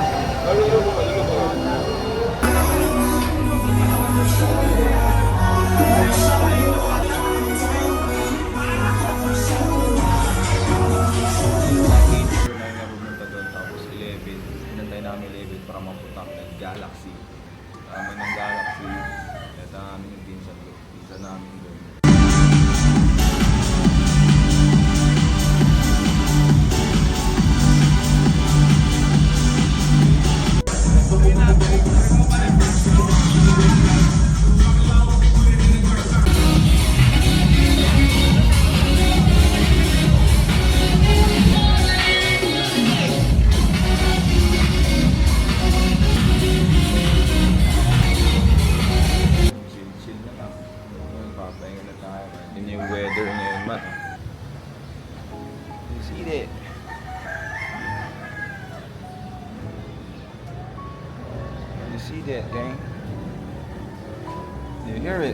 Tapos 11. Inantay namin 11 para mapunta ng Galaxy. Kami ng Galaxy. Ito namin yung pinsan doon. Pinsan namin doon. Chill na lang. Papahinga na tayo. Yun yung weather ngayon man. Sili. see that, gang? You hear it?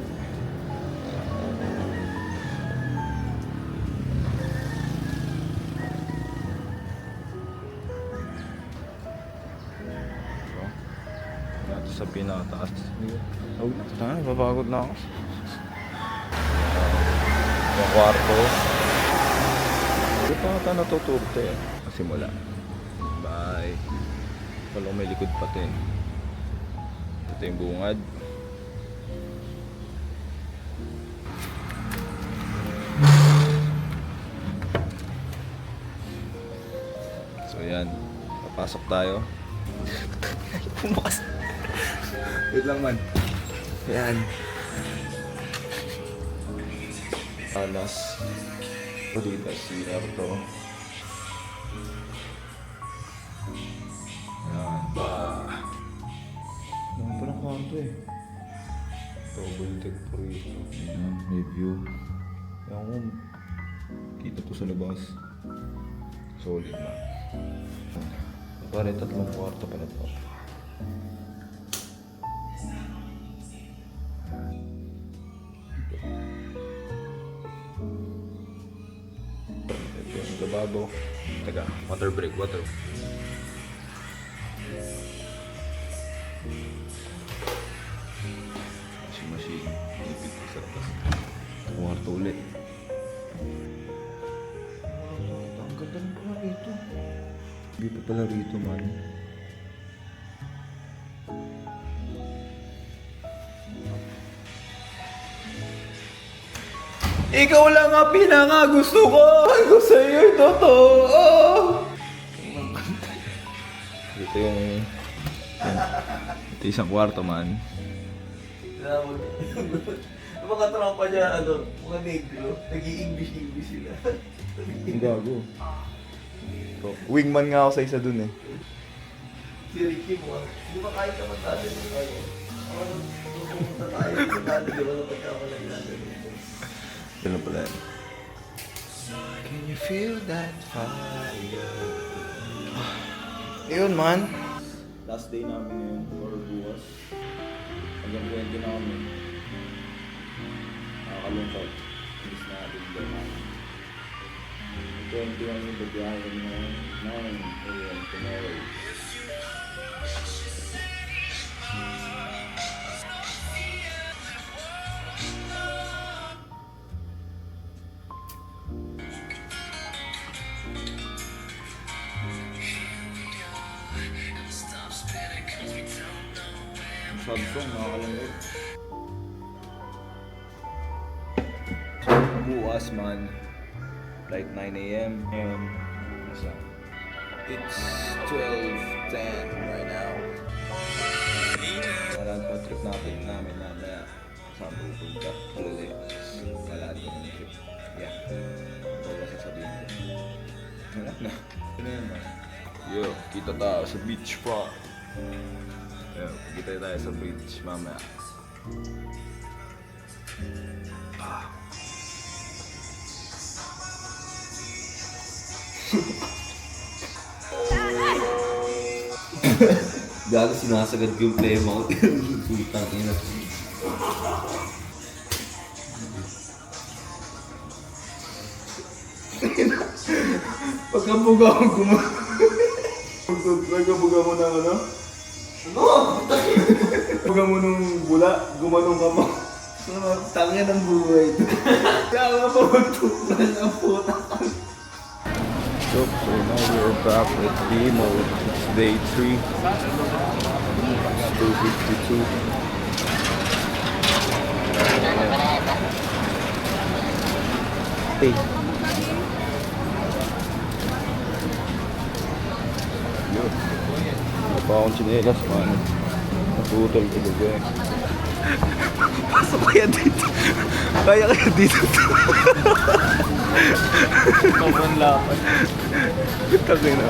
Ito sa pinakataas. Oh, babagod na ako. Yung kwarto. Hindi pa ata natuturte. Simula. Bye. Walang may likod pati. Ito yung bungad. So yan. Papasok tayo. Pumakas. Wait lang man. Yan. Alas. O dito si Erto. Yan. Naman pa ng kwarto eh. Double deck po rito. Yan. May view. Yan ko. Kita to sa labas. Solid na. Parang 3 kwarto pala to. Ito yung lababo. Teka, water break, water. Machine. Ipit ko sa labas. Kwarto ulit. Ang ganda rin pala rito. Hindi pa pala rito, man. Ikaw lang ang pinaka gusto ko. Ako sa'yo totoo. Ito yung ito isang kwarto, man. Mga tropa niya, mga negro, nag-i-English sila. Ang gago. Wingman nga ako sa isa dun eh. Si Ricky mo, di ba kahit naman natin yung pumunta tayo, di ba napagkakalan natin? Ganun pala yan. Can you feel that fire? Ayun, man. Last day namin ngayon, or bukas. Hanggang 20 na kami. Nakakalungkot. Miss natin doon. 20 lang yung babiyahe na 9 a.m. tomorrow. Samsung, nakakalungkot. Bukas, man. Like 9 a.m. And it's 12:10 right now. Marami pa trip natin namin mamaya. Saan pupunta? Tuloy. Malati yung trip. Yeah. Wala sasabihin ko. Wala na. Ano yan, man? Yo, kita tayo sa beach front. Yo, kita tayo sa beach mamaya. Gago, sinasagad ko yung play mo. Putang ina. Pagkabuga mo Pagkabuga mo ng ano? Ano? Pagkabuga mo ng bula, gumanong ka mo. Tangin ng buhay. Kaya nga pa magtutunan ang puta. So now we're back with Demo. It's day 3. It's 2:52. Hey. Yo. Ano pa akong chinelas, man. Naputol ko ba eh. Pasok kaya dito. Kaya dito. Sobrang lapad. Tangin na.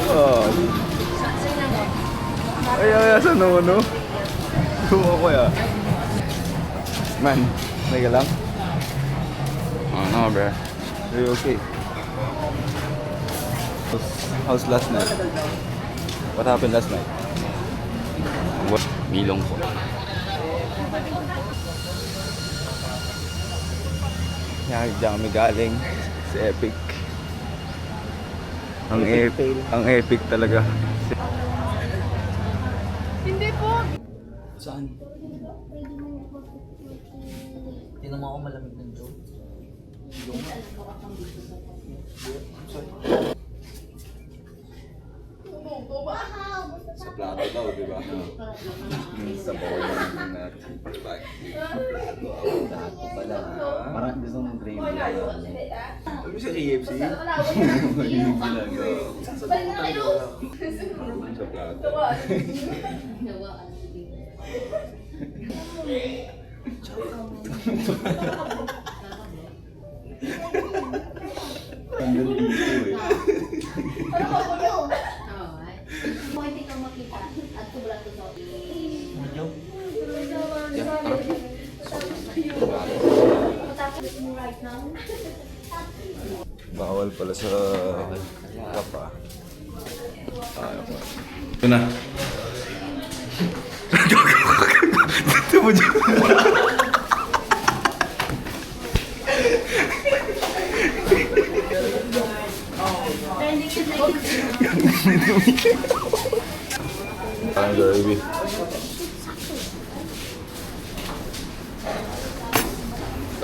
Wow. Ay, sa no? Tuwa ko ya. Man, nagka lang? Oh no, bro. Are you okay? How's last night? What happened last night? What? Milong po. Yan, diyan kami galing sa Epic. Ang epic talaga. Hindi po. Saan? Tingnan mo ako malamig ng Joe. Sa plato daw, di ba? Sa bowl na bag. Dato pala. Parang gusto mong gravy. Alam mo sa KFC? Yung ginagawa. Sa plato. Tanggal dito eh. Pwede kang makita at sobrang totoo. Yeah, tara. Tapos mo right now. Bawal pala sa kapa. Ito na. Ito mo dyan. Ang gravy.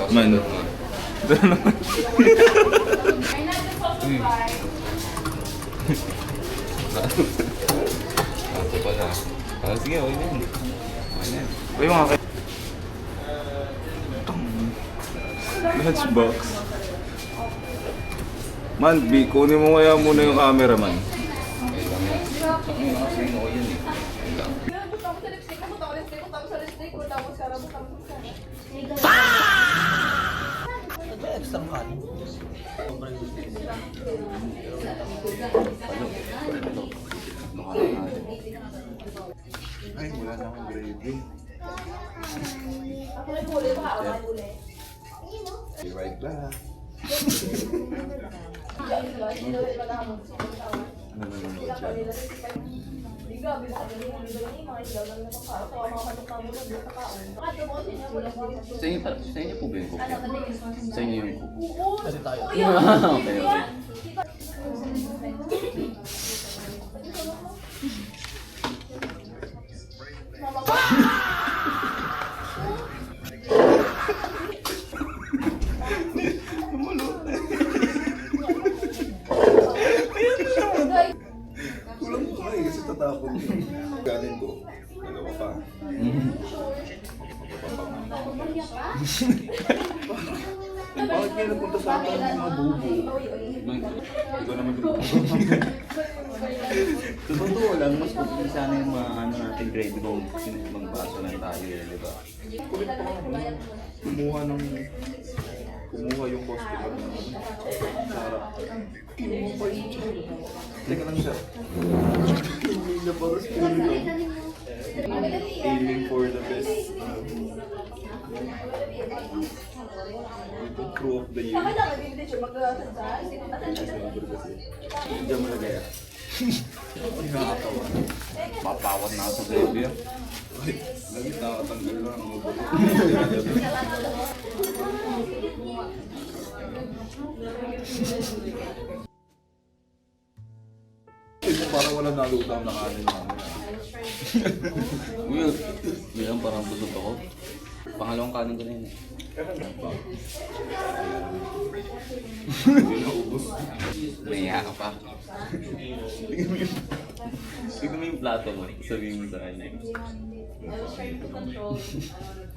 Man. Ako pala. Sige, okay na yun. Uy, mga kay... Lunchbox. Man, B, kunin mo kaya muna yung camera, man. Okay lang yan. Ang kasi yung oil eh. Extra kanin. Ay, wala na akong gravy. Be right back. Ano nanonood siya? Sa inyo po ba yung cookie? Sa inyo yung cookie? Kasi tayo. Okay, okay. Kulang ko nga eh, kasi tatapon ko. Ganin ko. Dalawa pa. Bakit kayo napunta sa akin ng mga bubo? Ikaw naman bubo. Sa totoo lang, mas mabilis sana yung mga ano natin gravy kung magbaso lang tayo eh, di ba? Kulit pa ako. Kumuha yung customer na sa harap. Kinuha pa yun siya. Teka lang siya. Hindi na parang spoon lang. Aiming for the best. Itong crew of the year. Diyan mo lagay ah. Nakakatawa. Papawat na ako sa gravy ah. Ay, lagi nakatanggal lang ang mabalik. Parang wala nalutang na kanin namin. Weird. Bilang parang busog ako. Pangalawang kanin ko na yun eh. Hindi na ubos. Nahiya ka pa. Tignan mo yung plato mo, sabihin mo sa kanya.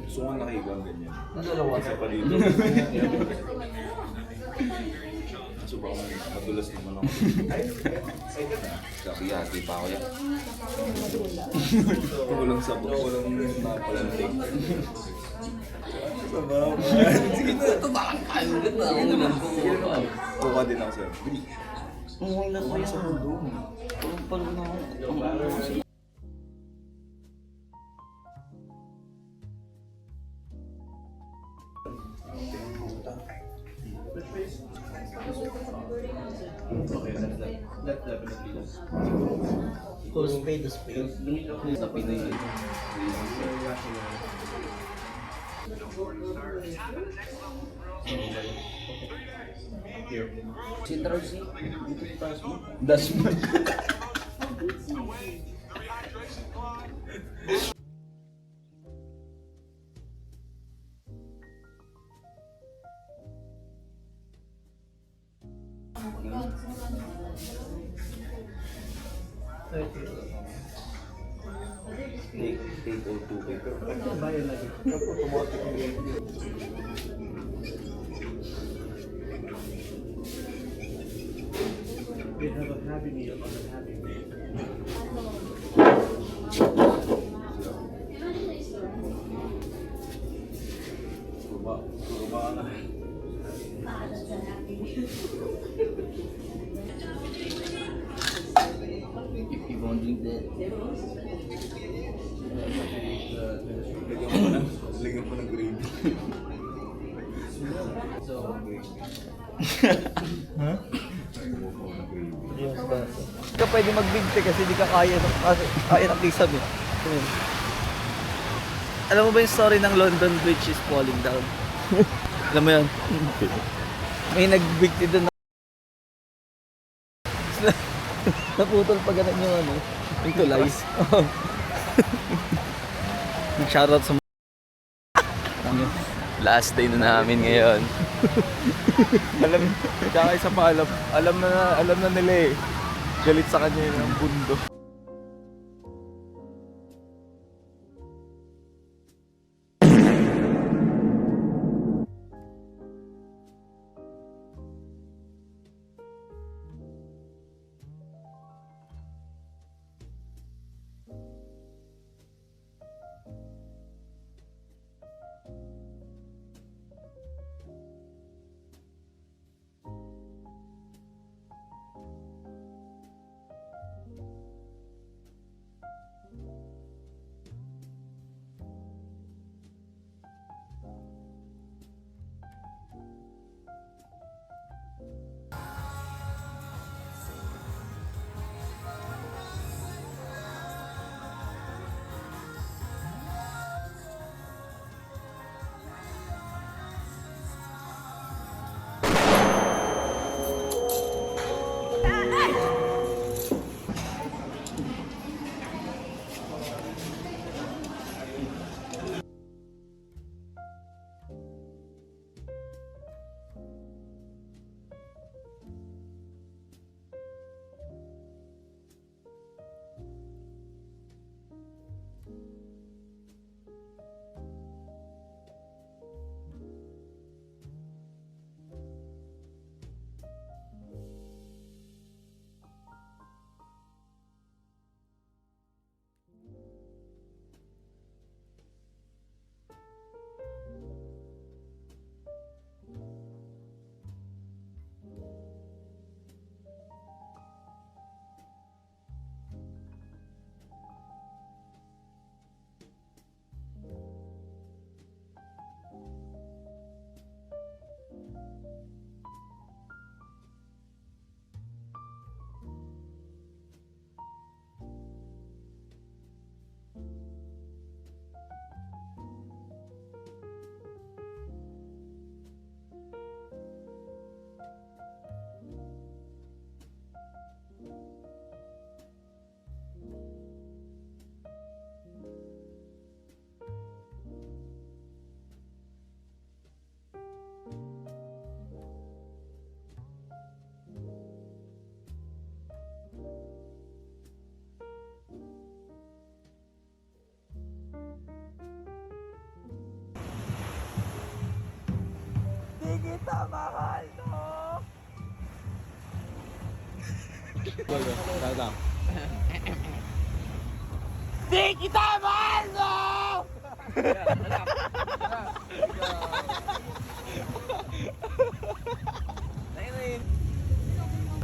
Gusto ko nakikang ganyan. Dalawa. Isa pa dito. Kaso baka madulas naman ako. Hati pa ako yan. Walang sabak, walang napalantik. Sabaw. Sige na, ito bakang kain ulit na. Ako lang ko. Kuha din ako sir. Okay na ko yan. Palo na ako. Okay, that's definitely. Call spade a spade. Sa Pinoy yun. Central C. Dasman. Take all two paper. Kurba na. If you won't drink that. Lagyan mo ng gravy. Hindi ka pwede magbigti kasi hindi ka kaya ng kisam eh. Ayun. Alam mo ba yung story ng London Bridge is falling down? Alam mo yun? May nagbigti doon na naputol pa ganun yung ano, yung tulay. Nag-shoutout sa Last day na namin ngayon. Tsaka isa pa, alam na nila eh. Galit sa kanya yun ang bundo.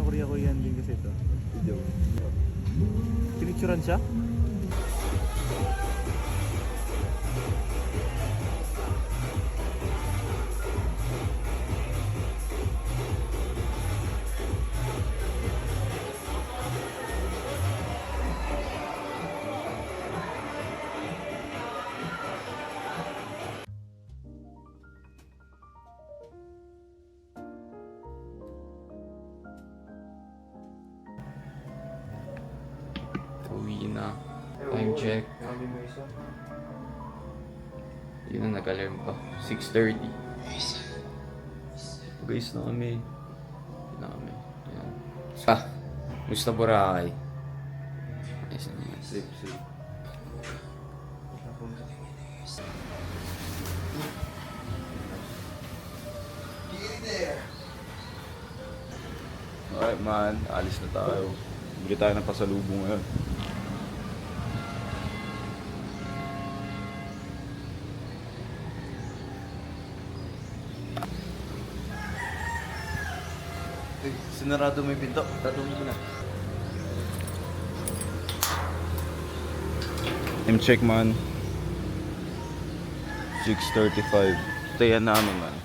Korea ko yan din kasi ito. Video. Pinicturean siya? check. Yun ang nag-alarm pa. 6:30. Guys na kami. Yan. Gusto Boracay. Ayos naman. Safe, safe. Alright man, alis na tayo. Bili tayo ng pasalubong ngayon. Sinarado mo yung pinto. Tato mo na. M-check man. 6:35. Tayan namin man.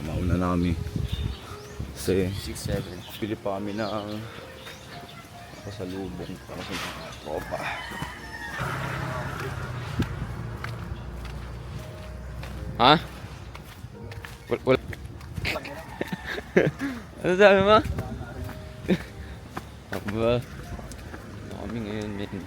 Mauna na kami. Kasi 6-7. pili pa kami ng pasalubong para sa mga tropa. Ha? Wala. Ano sabi mo? Aba. Kami ngayon, men.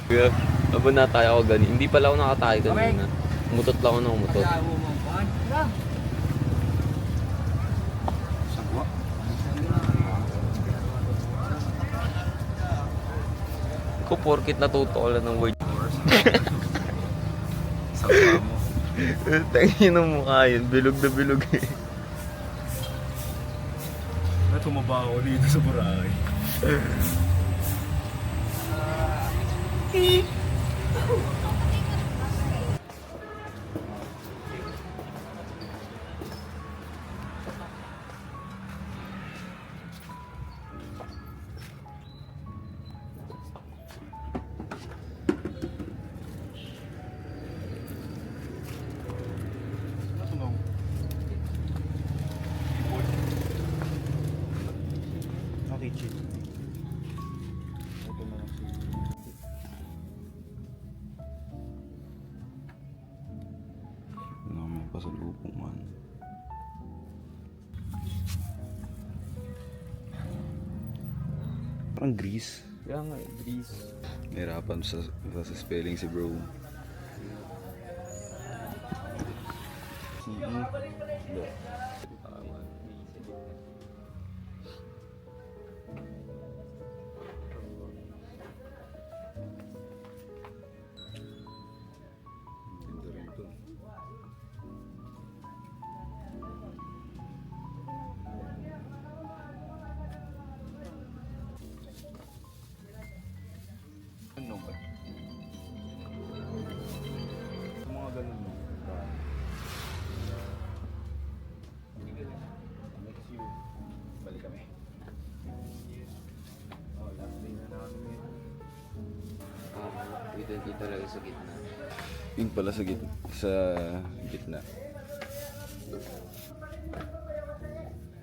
Kuya, aba na tayo ako ganun. Hindi pala ako nakatayo kanina. Umutot lang ako ng umutot. Ko porkit natuto ko lang ng word. Sapa mo. Tangin ng mukha yun. Bilog na bilog eh. Tumaba ako dito sa Boracay. Okay, chill. May pasalubong man. Parang Greece. Kaya nga, Greece. Nahirapan sa spelling si bro. Ganda rin to. Ano ba? Sa mga ganun mo. Next year, balik kami. Oh, last day na namin. Dito talaga sa gitna. Yung pala sa gitna. Sa gitna.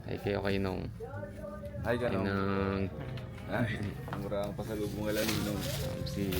Ay kayo nung Hi, kayo ganun. ng Ay, mura ang pasalubong ala ninong. si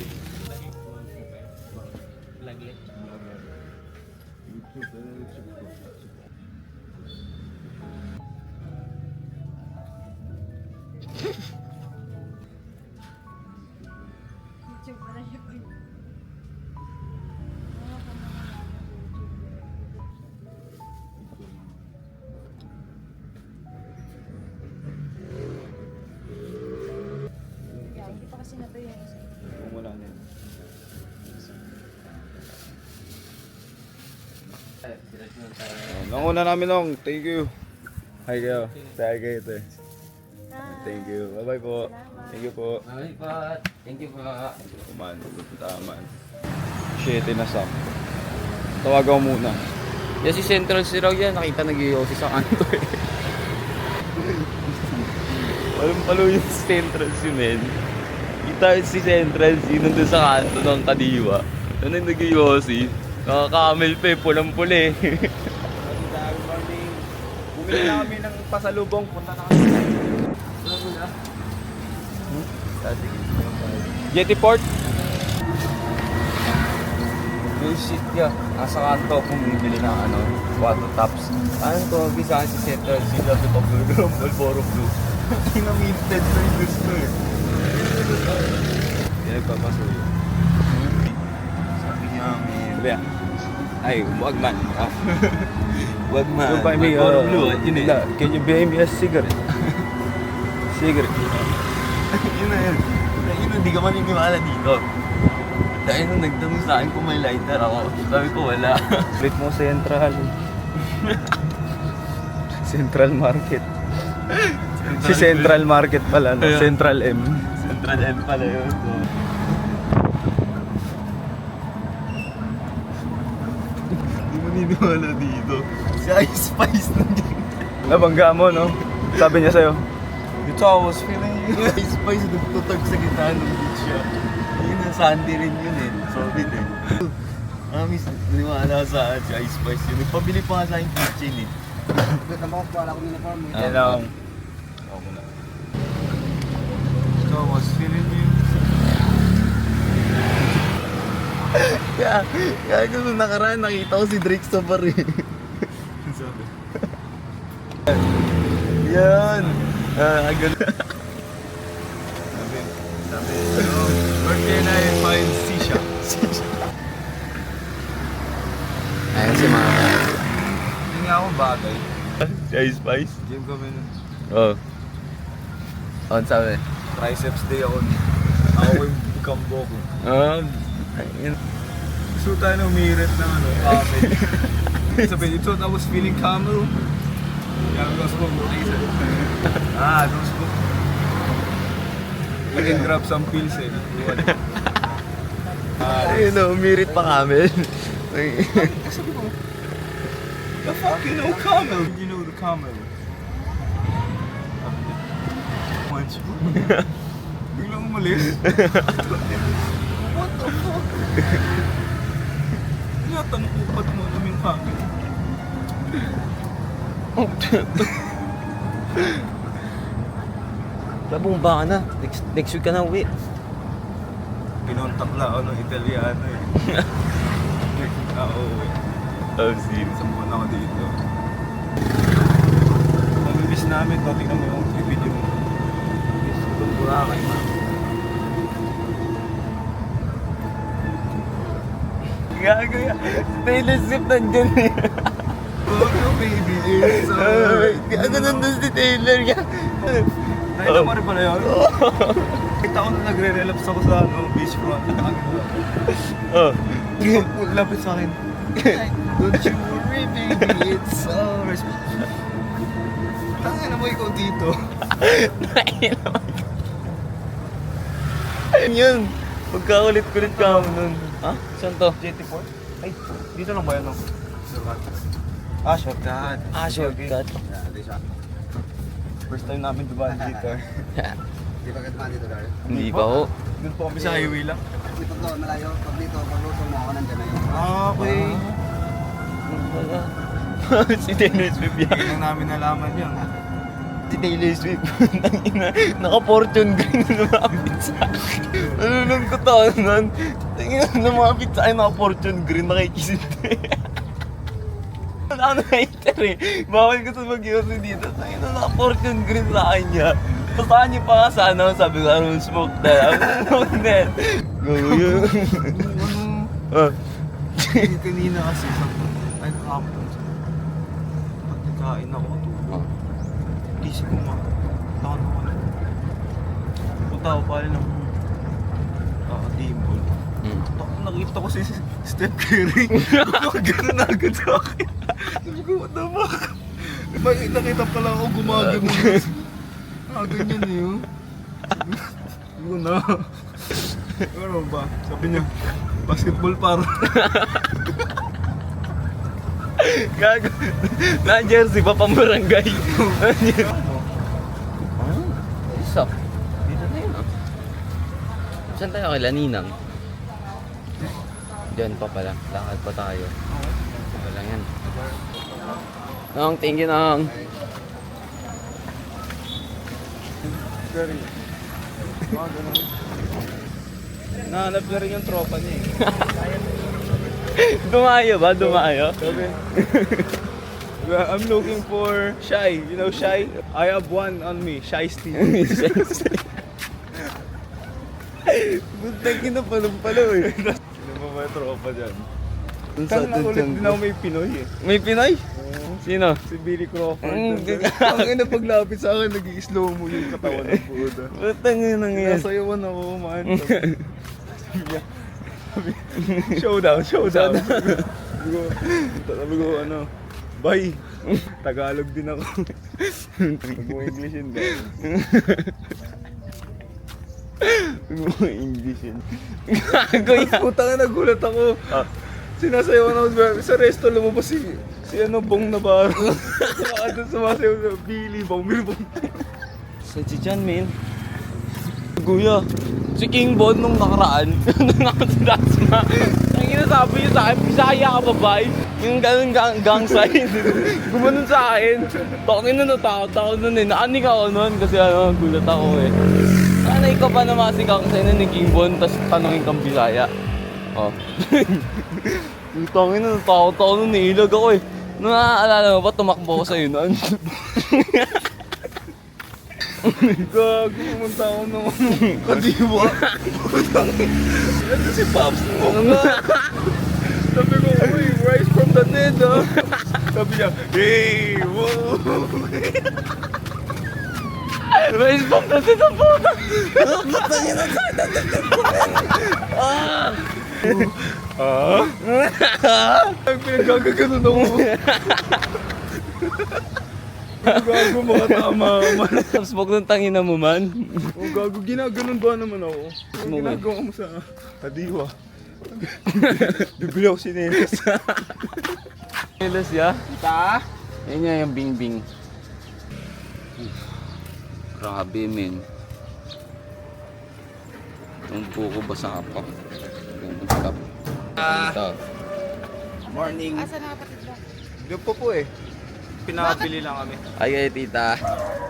Hindi pa kasi natuyo yung isa. Kung wala na yun. Nanguna namin nung. Thank you. Hi kayo. Say hi kayo ito eh. Thank you. Bye bye po. Thank you po. Ay pa, thank you pa. Kuman, pupunta man. 7 na sak. Tawagan mo muna. Yan si Central si Raw yan, nakita nag-iossi sa kanto eh. Walang palo yung Central si Men. Kita si Central si nandun sa kanto ng Kadiwa. Ano yung nag-iossi? Nakaka-camel pa eh, pulang-puli eh. Bumili na kami ng pasalubong. Punta na kami. Jettyport. Bullshit ya. Nasa kanto ako bumibili ng water tops. Anong tawag sa akin si Central? Sila sa Pablo Malboro Blue. Kinamited na yung gusto eh. Hindi nagpapasuyo. Sabi niya, Sabi ah. Ay, wag man. wag man. You buy me Malboro Blue, yun eh. Can you buy me a cigarette? Cigarette. Yun na yun. Yun na, di ka maniniwala dito. Dahil nung nagtanong sa akin kung may lighter ako, sabi ko wala. Split mo Central. Central Market. Si Central Market pala, no? Ayun. Central M. Central M pala yun. So, hindi maniniwala dito. Si Ice Spice nandito. Nabangga mo, no? Sabi niya sa'yo, Dito I was feeling yung Ice Spice nagtutag sa gitna ng beach siya. Yun ang Sandy rin yun eh. Solid eh. Amis, naniwala sa si Ice Spice yun. Nagpabili pa nga sa aking kitchen eh. Wala akong uniform. yan lang. So I was feeling you. Kaya nung nakaraan nakita ko si Drake sa bar eh. Sabi. Yan! Agad. Sabi, where can I find Sisha? Ayan si Mama. Hindi nga ako bagay. Si Ice Spice? Gym kami nun. Oh. On sabi. Triceps day ako. Ako yung kambo ko. So tayo na umirit ng camel. Sabi, ito I was feeling camel. Kaya gusto ko mag-isa. Those book. I can grab some pills eh. Ayun na, umirit pa kami. Sabi ko, the fuck you know camel? You know the camel. Once mo. Biglang umalis. What the fuck? Tinatanong ko ba't mo alam yung camel? Labong ba ka na? Next week ka na uwi. Pinontak lang ako ng Italiano eh. Oo eh. Oh, see. Isang buwan ako dito. Mamimiss namin to. Tingnan mo yung video mo. Itong Boracay, ma. Gago yan. Taylor Swift nandyan eh. Oh, baby, it's Gago nandun si Taylor yan. Nakita mo rin pala yun? Kita ko na nagre-relapse ako sa beach front. Oh. Lapit sa akin. Don't you worry, baby, it's ours. Tangin na mo ikaw dito. Yun. Pagkakulit-kulit ka mo nun. Ha? Saan to? Jettyport? Ay, dito lang ba yan? No? Shortcut. Shortcut. First time namin dumaan dito. Di ba katma dito, Dar? Hindi pa ho. Doon po kami sa highway lang. Dito doon, malayo. Pag dito, paglusong mo ako nandyan na yun. Okay. Wala. Si Taylor Swift yan. Hindi lang namin nalaman yun. Si Taylor Swift. Tangina. Naka-fortune green na lumapit sa akin. Nalulungkot ako nun. Tangina, lumapit sa akin naka-fortune green. Nakikisit Ako na-hater eh. Bawal ko sa mag-iusin dito. Tangina, naka-fortune green sa akin niya. Pasahan niyo pa ka sana. Sabi ko, I don't smoke that. I don't smoke that. Go yun. Kanina kasi ay kahapon. Pag nagkain ako, tulog. Isip ko ma. Takot ako na. Punta ako pala ng Dimple. Nakita ko si Steph Curry. Gano'n na agad sa akin. Sabi ko, what the fuck? May nakita pala ako gumagano. Ganyan eh yun. Sabi ko na. Ano ba? Sabi niya, basketball para. Gago. Na-jersey pa pang barangay. Stop. Dito na yun ah. Saan tayo kay Laninang? Diyan pa pala. Lakad pa tayo. Wala yan. Nong, thank you Nong. rin. Mga ganun. Nahanap na rin yung tropa niya eh. Dumayo ba? Dumayo? Sabi, well, I'm looking for Shy. You know Shy? I have one on me. Shy Steve. Buntag palo eh. Sino ba may tropa dyan? Saan na ulit din ako may Pinoy eh. May Pinoy? Sino? Si Billy Crawford. Ang ina paglapit sa akin, nag-i-slow mo yung katawan ng puta. Putang ina yan. Nasayawan ako, man. Showdown. Sabi ko, ano, bye. Tagalog din ako. Nag-English yun, guys. English yun. Gago yan. Puta nga, nagulat ako. Sinasayawan ako sa resto, lumabas si ano, Bong Navarro. Doon sumasayaw sa Billy, Bong. Sa Chichan, man. Kuya, si King Bon nung nakaraan, nakatadasma. Ang inasabi niya sa akin, Bisaya ka ba, bay? Yung ganun gang sign. Gumanon sa akin. Takin na natakot ako nun eh. Naaning ako nun kasi ano, gulat ako eh. Sana ikaw pa naman si gang sign ni King Bon, tas tanongin kang Bisaya. Oh. Tangin na natakot ako nun, niilag ako eh. Naaalala mo ba, tumakbo ko sa'yo noon? Gago, pumunta ako ng kadiwa. Ito si Pops mo. Sabi ko, uy, rise from the dead, ha? Sabi niya, hey, whoa. Rise from the dead ang puta! Ang pinaggaganon ako. Gago, mga tama man. Tapos wag nung tangina mo man. Oh, gago, ginaganon ba naman ako? Ang Mo, ginagawa mo sa kadiwa. Bibili ako sinelas. Silas ya? Ta? Yan niya yung bing-bing. Grabe men. Yung buko basa pa. Yung stop. Stop. Morning. Asa na kapatid mo? Doon po eh. Pinakabili lang kami. Ay, tita.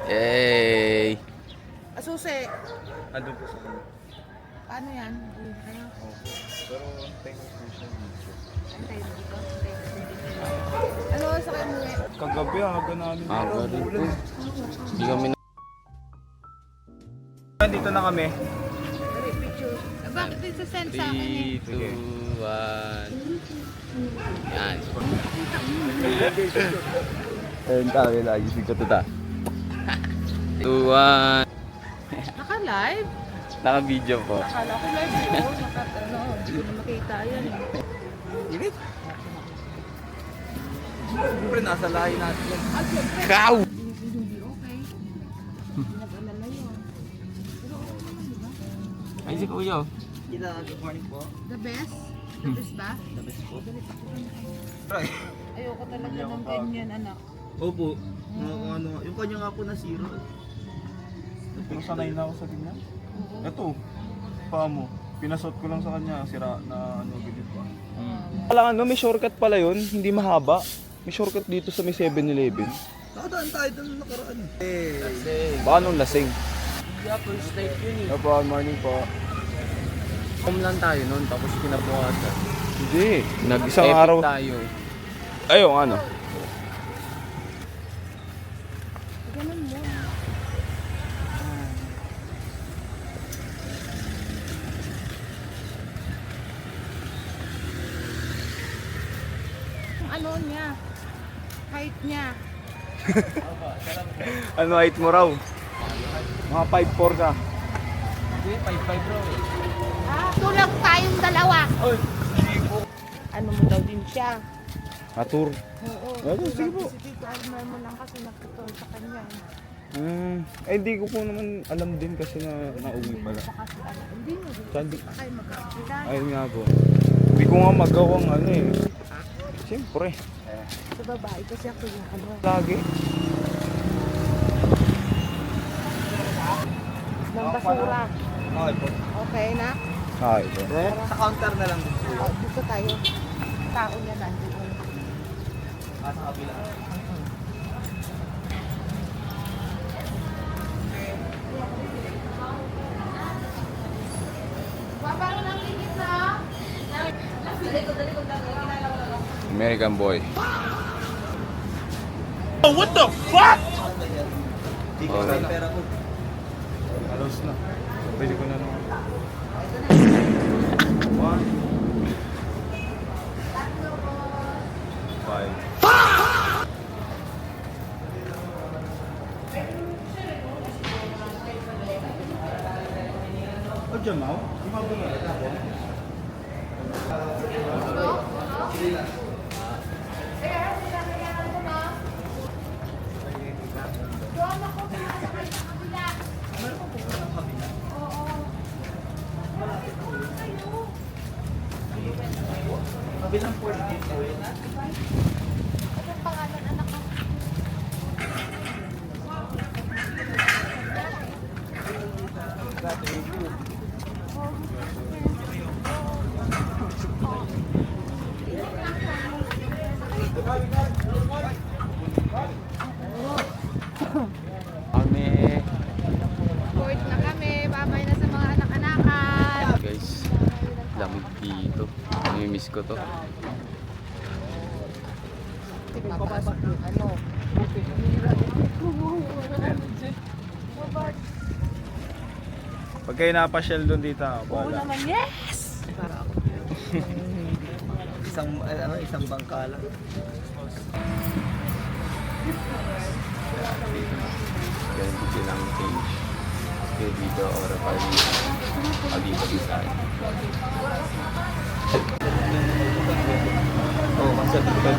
Yay! Asusi. Andun po sa kanya. Paano yan? Uwi na kayo? Pero thank you po siya. Antay mo dito? Antay mo dito. Ano sa kayo muwi? Kagabi, aga namin. Aga rin po. Hindi kami na... Dito na kami. Dali, picture. Bakit ito send sa akin eh? 3, 2, 1. Yan. Ayun tayo lagi. Sige ko ta. 2, 1. Naka-live? Naka-video po. Akala ko live ko. Ano, hindi ko na makita yan eh. Init. Siyempre, nasa lahi natin yan. Ah, syempre. Cow! Hindi okay. Nag-alala yun. Pero okay naman, di ba? Ay, si Kuya. Good morning po. The best? The best ba? The best po. Try. Ayoko talaga ng ganyan, anak. Opo. Ano, yung kanya nga po na zero. Sanay na ako sa ganyan. Ito, paa mo. Pinasot ko lang sa kanya, sira na ano, ganyan pa. Alam ano, may shortcut pala yun, hindi mahaba. May shortcut dito sa may 7-Eleven. Nakadaan tayo doon nakaraan. Baka nung lasing. Yeah, first night yun eh. Opo, morning po. Home lang tayo noon, tapos kinabukasan. Hindi, nag-isang araw. tayo. Ayun, ano? Ganun mo. Yung ano niya, height niya. Ano height mo raw? Mga 5'4 ka. Hindi, 5'5 bro. Tulog tayong dalawa. Ano mo daw din siya? Atur. Oo. Sige po. Si Tito Armel mo lang kasi nagtutol sa kanya. Hindi ko po naman alam din kasi na nauwi pala. Kasi ano, hindi mo din Sandi. kayo magkakita. Ayun nga po. Hindi ko nga magawang ano eh. Siyempre. Sa babae kasi ako yung ano. Lagi. Ng basura. Okay po. Okay na? Ay, Sa counter na lang. Dito tayo. Tao niya nandito. Sa kabila. American boy. Hindi ko Okay. yung pera ko. Halos na. Pwede ko na naman. One. 5. Kabilang 40 po yun. Anong pangalan anak ko? Kami. Bored na kami. Babay na sa mga anak-anakan. Guys, lamig dito. Namimiss ko to. Pag kayo napasyal doon dito, Oo wala. naman, yes! Isang bangka lang. Ganito silang change. Kaya dito, ora pa rin. Pag-ibig sa akin. Oo, kasi pag...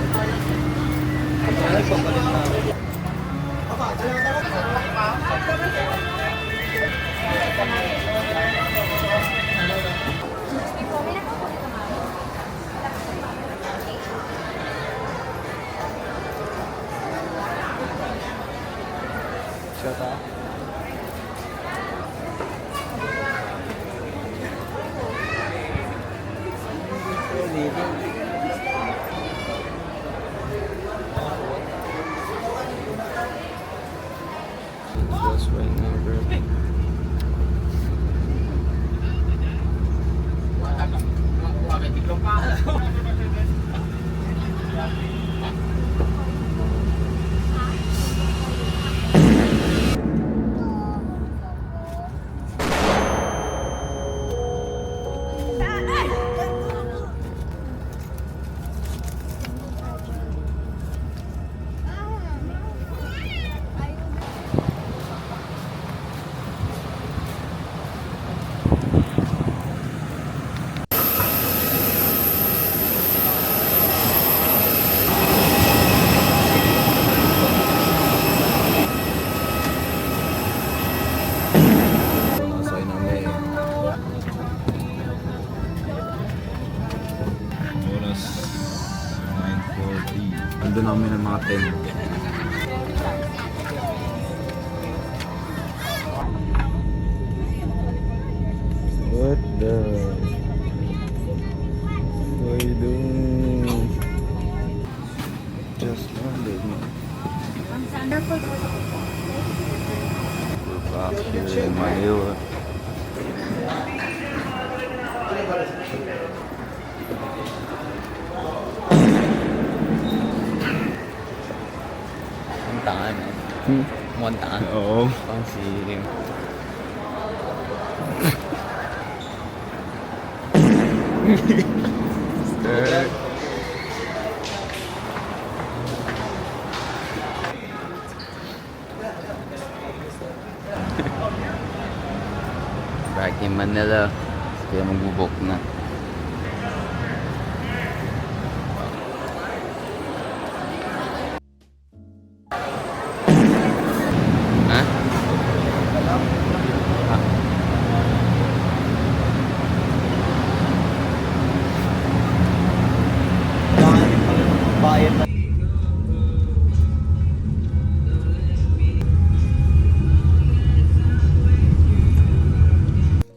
Ay, papalit na ako. Shut up. Just right now, bro. Masay namin. Oras 9:40. Ando namin ng mga 10. What the? What are you doing? Just landed. We're back here in Manila. Muntangan. Muntangan. Oo. Pang si... Back in Manila. Kaya magbubok na. Ha? Kailangan din pala ng bayad na.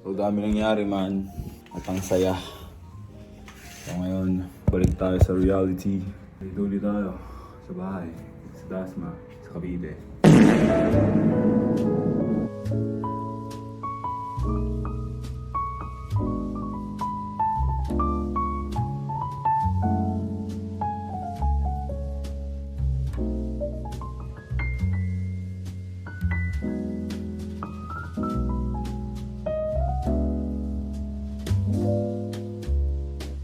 So dami nangyari man at ang saya. So ngayon, balik tayo sa reality. Dito ulit tayo sa bahay, sa Dasma, sa Cavite.